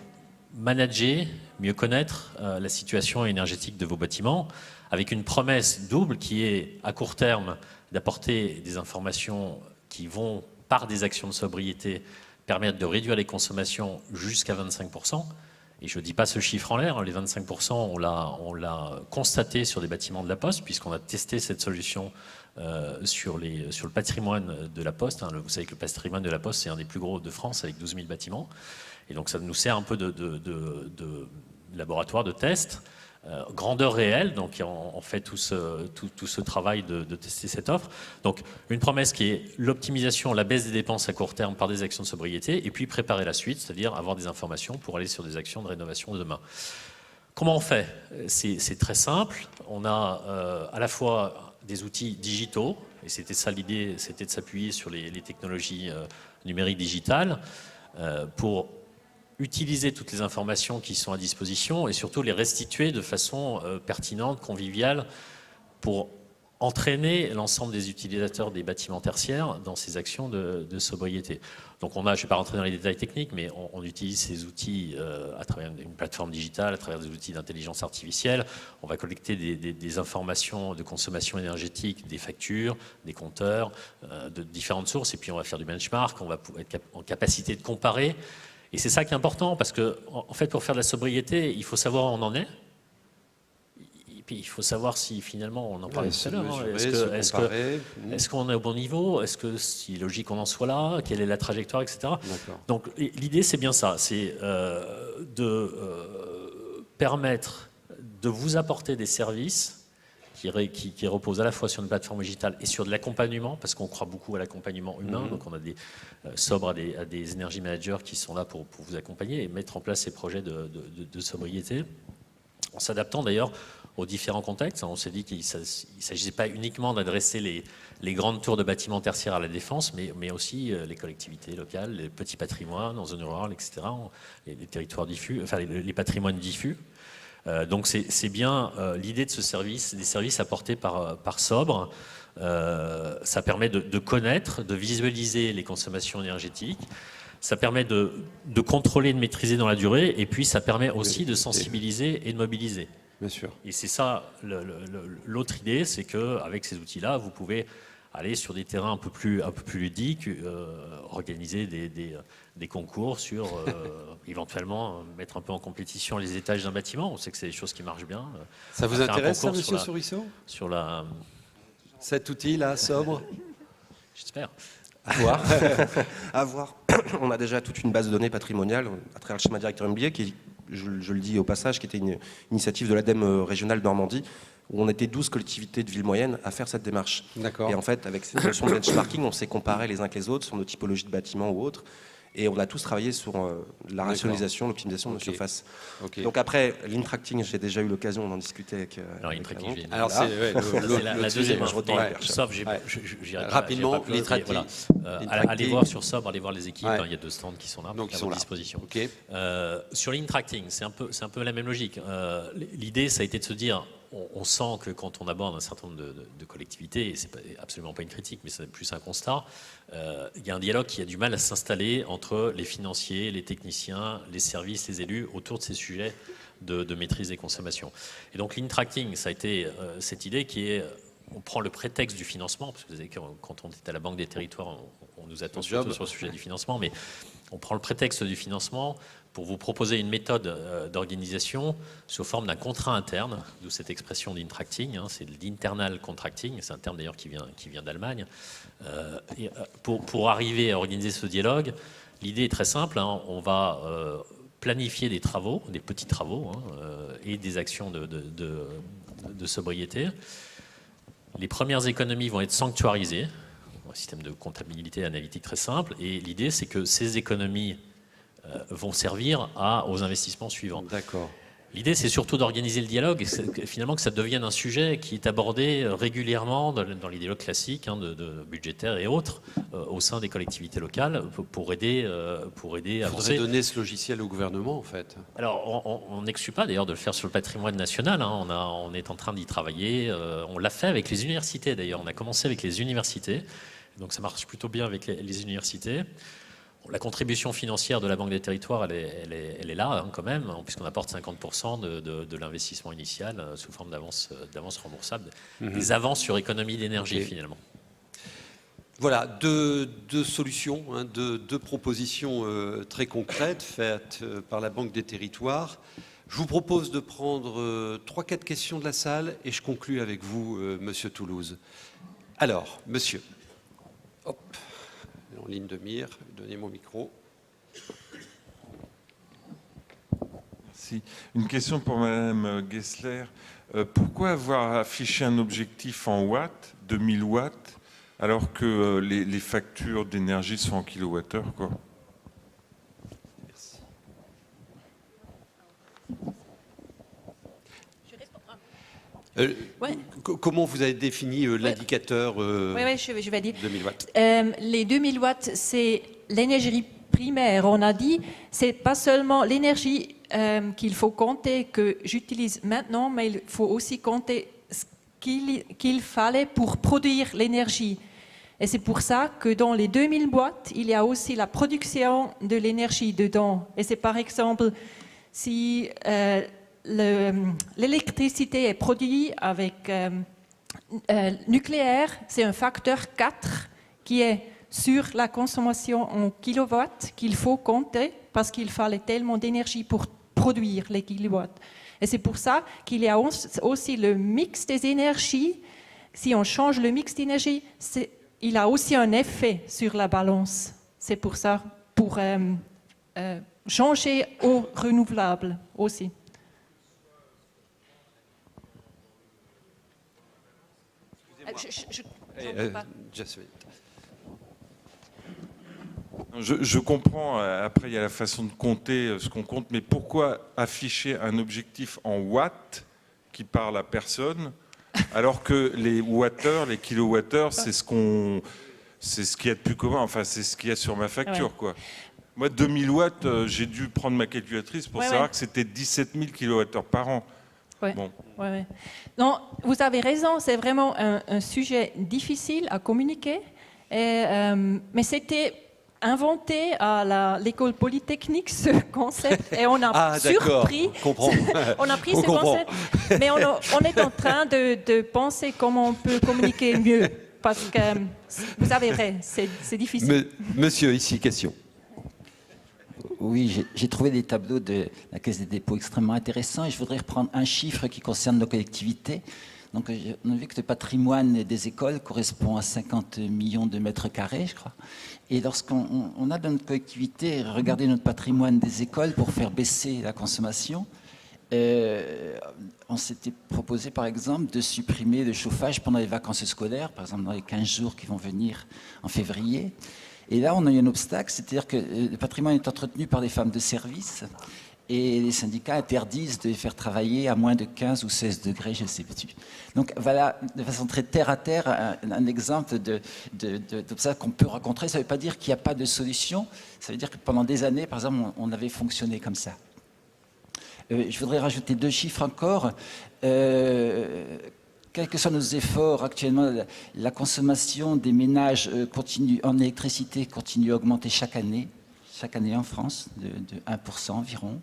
manager, mieux connaître la situation énergétique de vos bâtiments, avec une promesse double qui est à court terme d'apporter des informations qui vont, par des actions de sobriété, permettre de réduire les consommations jusqu'à 25%. Et je ne dis pas ce chiffre en l'air, les 25%, on l'a constaté sur des bâtiments de La Poste, puisqu'on a testé cette solution sur le patrimoine de La Poste. Hein. Vous savez que le patrimoine de La Poste, c'est un des plus gros de France, avec 12 000 bâtiments. Et donc ça nous sert un peu de laboratoire de test. Grandeur réelle, donc on fait tout ce travail de tester cette offre. Donc une promesse qui est l'optimisation, la baisse des dépenses à court terme par des actions de sobriété, et puis préparer la suite, c'est-à-dire avoir des informations pour aller sur des actions de rénovation de demain. Comment on fait? C'est très simple. On a à la fois des outils digitaux, et c'était ça l'idée, c'était de s'appuyer sur les technologies numériques digitales pour utiliser toutes les informations qui sont à disposition et surtout les restituer de façon pertinente, conviviale, pour entraîner l'ensemble des utilisateurs des bâtiments tertiaires dans ces actions de sobriété. Donc je ne vais pas rentrer dans les détails techniques, mais on utilise ces outils à travers une plateforme digitale, à travers des outils d'intelligence artificielle. On va collecter des informations de consommation énergétique, des factures, des compteurs, de différentes sources, et puis on va faire du benchmark, on va être en capacité de comparer. Et c'est ça qui est important, parce que, en fait, pour faire de la sobriété, il faut savoir où on en est. Et puis, il faut savoir si, finalement, on en parlait tout à l'heure, est-ce qu'on est au bon niveau? Est-ce que c'est logique qu'on en soit là? Quelle est la trajectoire, etc. Donc, l'idée, c'est bien ça. C'est de permettre de vous apporter des services qui repose à la fois sur une plateforme digitale et sur de l'accompagnement, parce qu'on croit beaucoup à l'accompagnement humain. Donc on a des sobres à des énergie managers qui sont là pour vous accompagner et mettre en place ces projets de sobriété, en s'adaptant d'ailleurs aux différents contextes. On s'est dit qu'il ne s'agissait pas uniquement d'adresser les grandes tours de bâtiments tertiaires à la défense, mais aussi les collectivités locales, les petits patrimoines en zone rurale, etc., les territoires diffus, enfin les patrimoines diffus. Donc c'est bien l'idée de ce service, des services apportés par Sobre. Ça permet de connaître, de visualiser les consommations énergétiques, Ça permet de contrôler, de maîtriser dans la durée, et puis ça permet aussi de sensibiliser et de mobiliser. Bien sûr. Et c'est ça, l'autre idée, c'est qu'avec ces outils-là, vous pouvez aller sur des terrains un peu plus ludiques, organiser des concours sur, éventuellement, mettre un peu en compétition les étages d'un bâtiment. On sait que c'est des choses qui marchent bien. Ça vous Faire un intéresse, ça, concours monsieur Sourisseau? Sur la... Cet outil-là, sobre? J'espère. À voir. À voir. On a déjà toute une base de données patrimoniale à travers le schéma directeur immobilier qui, je le dis au passage, qui était une initiative de l'ADEME régionale Normandie, où on était 12 collectivités de villes moyennes à faire cette démarche. D'accord. Et en fait, avec cette notion de benchmarking, on s'est comparé les uns que les autres sur nos typologies de bâtiments ou autres. Et on a tous travaillé sur la rationalisation, l'optimisation de nos surfaces. Donc après, l'in-tracting, j'ai déjà eu l'occasion d'en discuter avec... Alors, l'in-tracting, alors c'est la deuxième. Je retourne. Sauf, rapidement, l'in-tracting. Voilà. Allez voir sur Sobre, allez voir les équipes. Il y a 2 stands qui sont là, donc à votre disposition. Okay. Sur l'in-tracting, c'est un peu la même logique. L'idée, ça a été de se dire, on sent que quand on aborde un certain nombre de collectivités, et c'est absolument pas une critique, mais c'est plus un constat, il y a un dialogue qui a du mal à s'installer entre les financiers, les techniciens, les services, les élus, autour de ces sujets de maîtrise des consommations. Et donc l'in-tracting, ça a été cette idée qui est, on prend le prétexte du financement, parce que vous savez que quand on est à la Banque des Territoires, on nous attend surtout sur le sujet du financement, mais on prend le prétexte du financement pour vous proposer une méthode d'organisation sous forme d'un contrat interne, d'où cette expression d'in-tracting, c'est l'internal contracting, c'est un terme d'ailleurs qui vient d'Allemagne. Pour arriver à organiser ce dialogue, l'idée est très simple, on va planifier des travaux, des petits travaux, et des actions de sobriété. Les premières économies vont être sanctuarisées, un système de comptabilité analytique très simple, et l'idée c'est que ces économies vont servir aux investissements suivants. D'accord. L'idée, c'est surtout d'organiser le dialogue et finalement que ça devienne un sujet qui est abordé régulièrement dans les dialogues classiques de budgétaires et autres au sein des collectivités locales pour aider à avancer. Il faudrait donner ce logiciel au gouvernement, en fait. Alors, on n'exclut pas d'ailleurs de le faire sur le patrimoine national. On est en train d'y travailler. On l'a fait avec les universités d'ailleurs. On a commencé avec les universités. Donc ça marche plutôt bien avec les universités. La contribution financière de la Banque des Territoires, elle est là quand même, puisqu'on apporte 50% de l'investissement initial sous forme d'avance remboursable, des avances sur économie d'énergie finalement. Voilà, deux solutions, deux propositions très concrètes faites par la Banque des Territoires. Je vous propose de prendre 3-4 questions de la salle et je conclue avec vous, Monsieur Toulouse. Alors, monsieur, hop. En ligne de mire, donnez mon micro. Merci. Une question pour Madame Gessler. Pourquoi avoir affiché un objectif en watts, 2000 watts, alors que les factures d'énergie sont en kilowattheure, quoi? Merci. Comment vous avez défini l'indicateur je vais dire. 2000 watts? Les 2000 watts, c'est l'énergie primaire. On a dit, c'est pas seulement l'énergie qu'il faut compter, que j'utilise maintenant, mais il faut aussi compter ce qu'il fallait pour produire l'énergie. Et c'est pour ça que dans les 2000 watts, il y a aussi la production de l'énergie dedans. Et c'est par exemple, si l'électricité est produite avec nucléaire, c'est un facteur 4 qui est sur la consommation en kilowatts qu'il faut compter parce qu'il fallait tellement d'énergie pour produire les kilowatts. Et c'est pour ça qu'il y a aussi le mix des énergies. Si on change le mix d'énergie, il a aussi un effet sur la balance. C'est pour ça, pour changer aux renouvelables aussi. Je comprends, après il y a la façon de compter ce qu'on compte, mais pourquoi afficher un objectif en watts qui parle à personne, alors que les wattheures, les kilowattheures, c'est ce qu'il y a de plus commun, enfin c'est ce qu'il y a sur ma facture, quoi. Moi, 2000 watts, j'ai dû prendre ma calculatrice pour savoir que c'était 17 000 kilowattheures par an. Ouais. Bon. Ouais. Non, vous avez raison, c'est vraiment un sujet difficile à communiquer. Mais c'était inventé à l'école polytechnique ce concept et on a surpris. On a pris ce concept, mais on est en train de penser comment on peut communiquer mieux. Parce que vous avez raison, c'est difficile. Monsieur, ici, question. Oui, j'ai trouvé des tableaux de la Caisse des dépôts extrêmement intéressants et je voudrais reprendre un chiffre qui concerne nos collectivités. Donc, on a vu que le patrimoine des écoles correspond à 50 millions de mètres carrés, je crois. Et lorsqu'on a dans notre collectivité regardé notre patrimoine des écoles pour faire baisser la consommation, on s'était proposé, par exemple, de supprimer le chauffage pendant les vacances scolaires, par exemple dans les 15 jours qui vont venir en février. Et là, on a eu un obstacle, c'est-à-dire que le patrimoine est entretenu par des femmes de service et les syndicats interdisent de les faire travailler à moins de 15 ou 16 degrés, je ne sais plus. Donc voilà, de façon très terre-à-terre, un exemple d'obstacle qu'on peut rencontrer. Ça ne veut pas dire qu'il n'y a pas de solution, ça veut dire que pendant des années, par exemple, on avait fonctionné comme ça. Je voudrais rajouter 2 chiffres encore. Quels que soient nos efforts, actuellement, la consommation des ménages en électricité continue à augmenter chaque année en France, de 1% environ.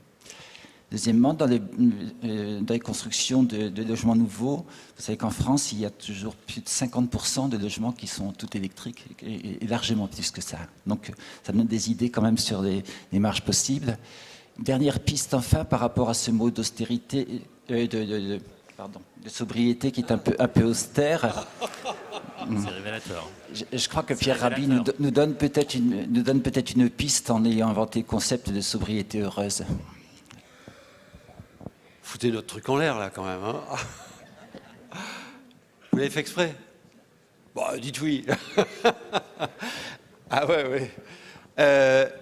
Deuxièmement, dans les constructions de logements nouveaux, vous savez qu'en France, il y a toujours plus de 50% de logements qui sont tout électriques, et largement plus que ça. Donc, ça donne des idées quand même sur les marges possibles. Dernière piste, enfin, par rapport à ce mot d'austérité, de sobriété qui est un peu austère. C'est révélateur. Je crois que Pierre Rabhi nous donne peut-être une piste en ayant inventé le concept de sobriété heureuse. Foutez notre truc en l'air, là, quand même. Hein. Vous l'avez fait exprès? Bon, dites oui. Ah ouais.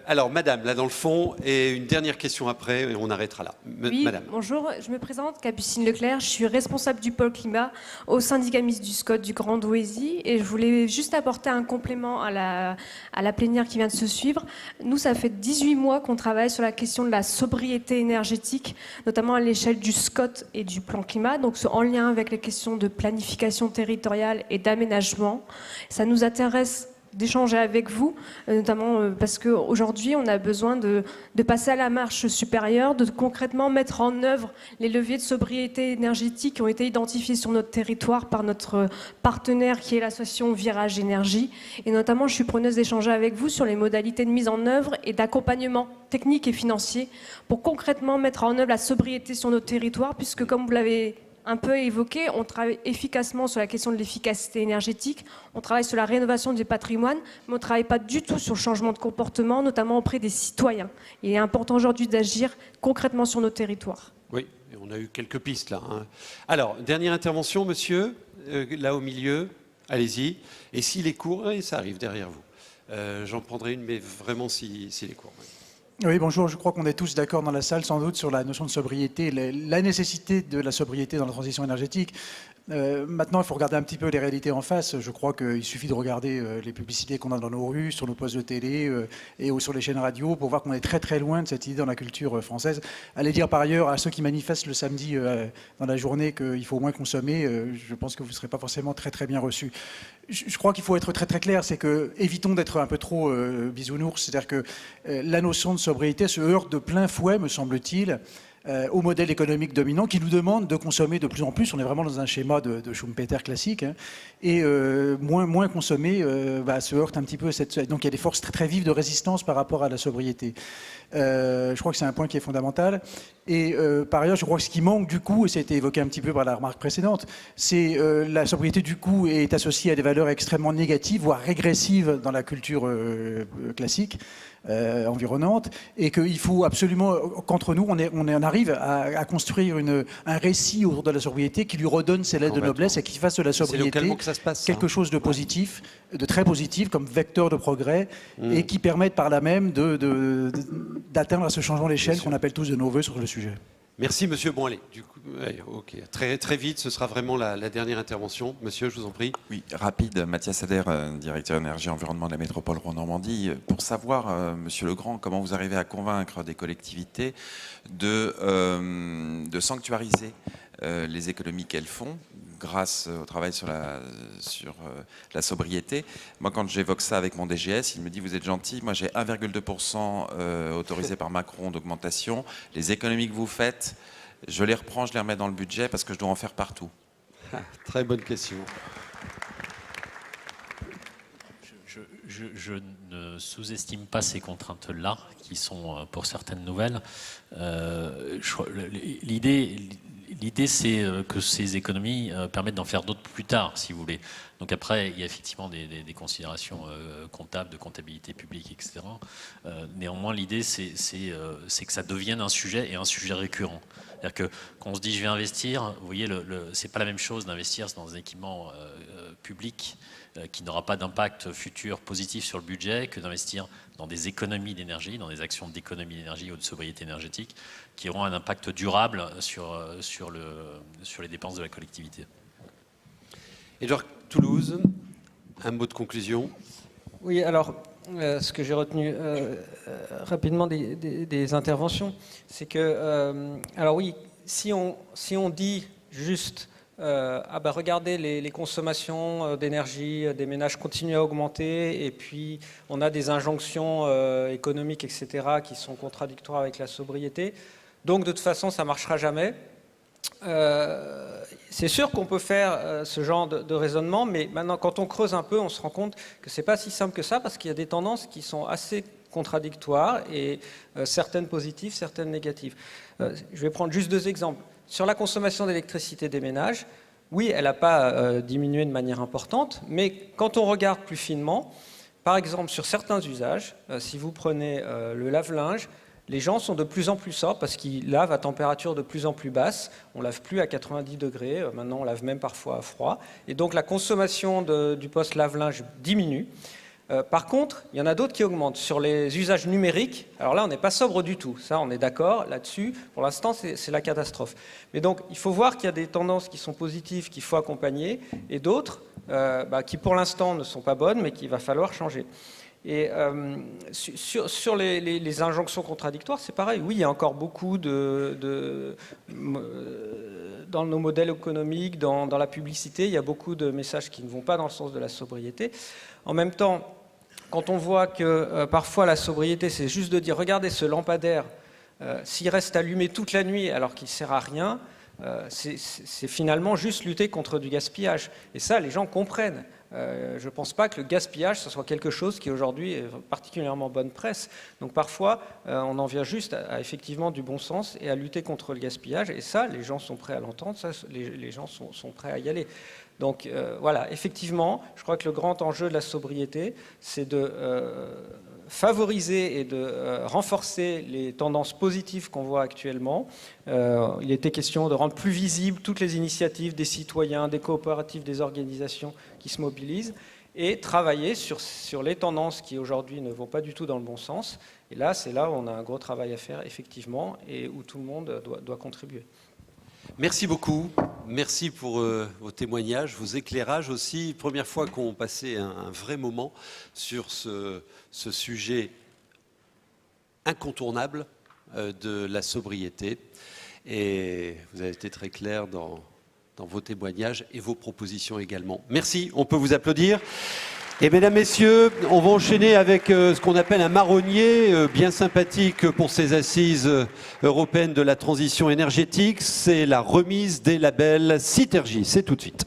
Alors, madame, là dans le fond, et une dernière question après, et on arrêtera là. Oui, madame. Bonjour, je me présente, Capucine Leclerc, je suis responsable du pôle climat au syndicat mixte du SCOT du Grand Douaisis, et je voulais juste apporter un complément à la plénière qui vient de se suivre. Nous, ça fait 18 mois qu'on travaille sur la question de la sobriété énergétique, notamment à l'échelle du SCOT et du plan climat, donc en lien avec les questions de planification territoriale et d'aménagement. Ça nous intéresse d'échanger avec vous, notamment parce qu'aujourd'hui, on a besoin de passer à la marche supérieure, de concrètement mettre en œuvre les leviers de sobriété énergétique qui ont été identifiés sur notre territoire par notre partenaire qui est l'association Virage Énergie. Et notamment, je suis preneuse d'échanger avec vous sur les modalités de mise en œuvre et d'accompagnement technique et financier pour concrètement mettre en œuvre la sobriété sur notre territoire, puisque comme vous l'avez un peu évoqué, on travaille efficacement sur la question de l'efficacité énergétique, on travaille sur la rénovation du patrimoine, mais on ne travaille pas du tout sur le changement de comportement, notamment auprès des citoyens. Il est important aujourd'hui d'agir concrètement sur nos territoires. Oui, et on a eu quelques pistes là. Hein. Alors, dernière intervention, monsieur, là au milieu, allez-y. Et s'il est court, et ça arrive derrière vous. J'en prendrai une, mais vraiment s'il est court. Oui. Oui, bonjour. Je crois qu'on est tous d'accord dans la salle, sans doute, sur la notion de sobriété, la nécessité de la sobriété dans la transition énergétique. Maintenant, il faut regarder un petit peu les réalités en face. Je crois qu'il suffit de regarder les publicités qu'on a dans nos rues, sur nos postes de télé et sur les chaînes radio pour voir qu'on est très très loin de cette idée dans la culture française. Allez dire par ailleurs à ceux qui manifestent le samedi dans la journée qu'il faut moins consommer, je pense que vous ne serez pas forcément très très bien reçus. Je crois qu'il faut être très très clair, c'est que évitons d'être un peu trop bisounours, c'est-à-dire que la notion de sobriété se heurte de plein fouet, me semble-t-il, au modèle économique dominant qui nous demande de consommer de plus en plus. On est vraiment dans un schéma de Schumpeter classique. Hein, et moins consommer se heurte un petit peu à cette... Donc il y a des forces très, très vives de résistance par rapport à la sobriété. Je crois que c'est un point qui est fondamental. Et par ailleurs, je crois que ce qui manque du coup, et ça a été évoqué un petit peu par la remarque précédente, c'est la sobriété du coup est associée à des valeurs extrêmement négatives, voire régressives dans la culture classique. Environnante, et qu'il faut absolument qu'entre nous on arrive à construire un récit autour de la sobriété qui lui redonne ses lettres de noblesse et qui fasse de la sobriété quelque chose de positif, de très positif comme vecteur de progrès et qui permette par là même d'atteindre ce changement d'échelle qu'on appelle tous de nos voeux sur le sujet. Merci, monsieur. Bon, allez, du coup, ok. Très, très vite, ce sera vraiment la dernière intervention. Monsieur, je vous en prie. Oui, rapide. Mathias Ader, directeur énergie et environnement de la métropole Rouen-Normandie. Pour savoir, monsieur Legrand, comment vous arrivez à convaincre des collectivités de sanctuariser les économies qu'elles font, grâce au travail sur la sobriété. Moi, quand j'évoque ça avec mon DGS, il me dit, vous êtes gentil, moi j'ai 1,2% autorisé par Macron d'augmentation. Les économies que vous faites, je les reprends, je les remets dans le budget parce que je dois en faire partout. Très bonne question. Je ne sous-estime pas ces contraintes-là, qui sont pour certaines nouvelles. L'idée, c'est que ces économies permettent d'en faire d'autres plus tard, si vous voulez. Donc après, il y a effectivement des considérations comptables, de comptabilité publique, etc. Néanmoins, l'idée, c'est que ça devienne un sujet, et un sujet récurrent. C'est-à-dire que quand on se dit je vais investir, vous voyez, c'est pas la même chose d'investir dans un équipement public qui n'aura pas d'impact futur positif sur le budget que d'investir dans des économies d'énergie, dans des actions d'économie d'énergie ou de sobriété énergétique qui auront un impact durable sur les dépenses de la collectivité. Édouard Toulouse, un mot de conclusion. Oui, alors, ce que j'ai retenu rapidement des interventions, c'est que, alors oui, si on dit juste regardez, les consommations d'énergie des ménages continuent à augmenter et puis on a des injonctions économiques, etc., qui sont contradictoires avec la sobriété. Donc, de toute façon, ça ne marchera jamais. C'est sûr qu'on peut faire ce genre de raisonnement, mais maintenant, quand on creuse un peu, on se rend compte que ce n'est pas si simple que ça, parce qu'il y a des tendances qui sont assez contradictoires, et certaines positives, certaines négatives. Je vais prendre juste 2 exemples. Sur la consommation d'électricité des ménages, oui, elle n'a pas diminué de manière importante, mais quand on regarde plus finement, par exemple sur certains usages, si vous prenez le lave-linge, les gens sont de plus en plus sobres parce qu'ils lavent à température de plus en plus basse. On ne lave plus à 90 degrés, maintenant on lave même parfois à froid. Et donc la consommation du poste lave-linge diminue. Par contre, il y en a d'autres qui augmentent. Sur les usages numériques, alors là, on n'est pas sobre du tout. Ça, on est d'accord là-dessus. Pour l'instant, c'est la catastrophe. Mais donc, il faut voir qu'il y a des tendances qui sont positives, qu'il faut accompagner, et d'autres qui, pour l'instant, ne sont pas bonnes, mais qu'il va falloir changer. Et sur les injonctions contradictoires, c'est pareil. Oui, il y a encore beaucoup dans nos modèles économiques, dans la publicité, il y a beaucoup de messages qui ne vont pas dans le sens de la sobriété. En même temps, quand on voit que parfois la sobriété, c'est juste de dire « Regardez ce lampadaire, s'il reste allumé toute la nuit alors qu'il ne sert à rien, c'est finalement juste lutter contre du gaspillage. » Et ça, les gens comprennent. Je ne pense pas que le gaspillage, ce soit quelque chose qui aujourd'hui est particulièrement bonne presse. Donc parfois, on en vient juste à effectivement du bon sens et à lutter contre le gaspillage. Et ça, les gens sont prêts à l'entendre, ça, les gens sont prêts à y aller. Donc voilà, effectivement, je crois que le grand enjeu de la sobriété, c'est de favoriser et de renforcer les tendances positives qu'on voit actuellement. Il était question de rendre plus visibles toutes les initiatives des citoyens, des coopératives, des organisations qui se mobilisent et travailler sur les tendances qui aujourd'hui ne vont pas du tout dans le bon sens. Et là, c'est là où on a un gros travail à faire, effectivement, et où tout le monde doit contribuer. Merci beaucoup. Merci pour vos témoignages, vos éclairages aussi. Première fois qu'on passait un vrai moment sur ce sujet incontournable de la sobriété. Et vous avez été très clair dans vos témoignages et vos propositions également. Merci, on peut vous applaudir. Et mesdames, messieurs, on va enchaîner avec ce qu'on appelle un marronnier bien sympathique pour ces assises européennes de la transition énergétique. C'est la remise des labels Citergy. C'est tout de suite.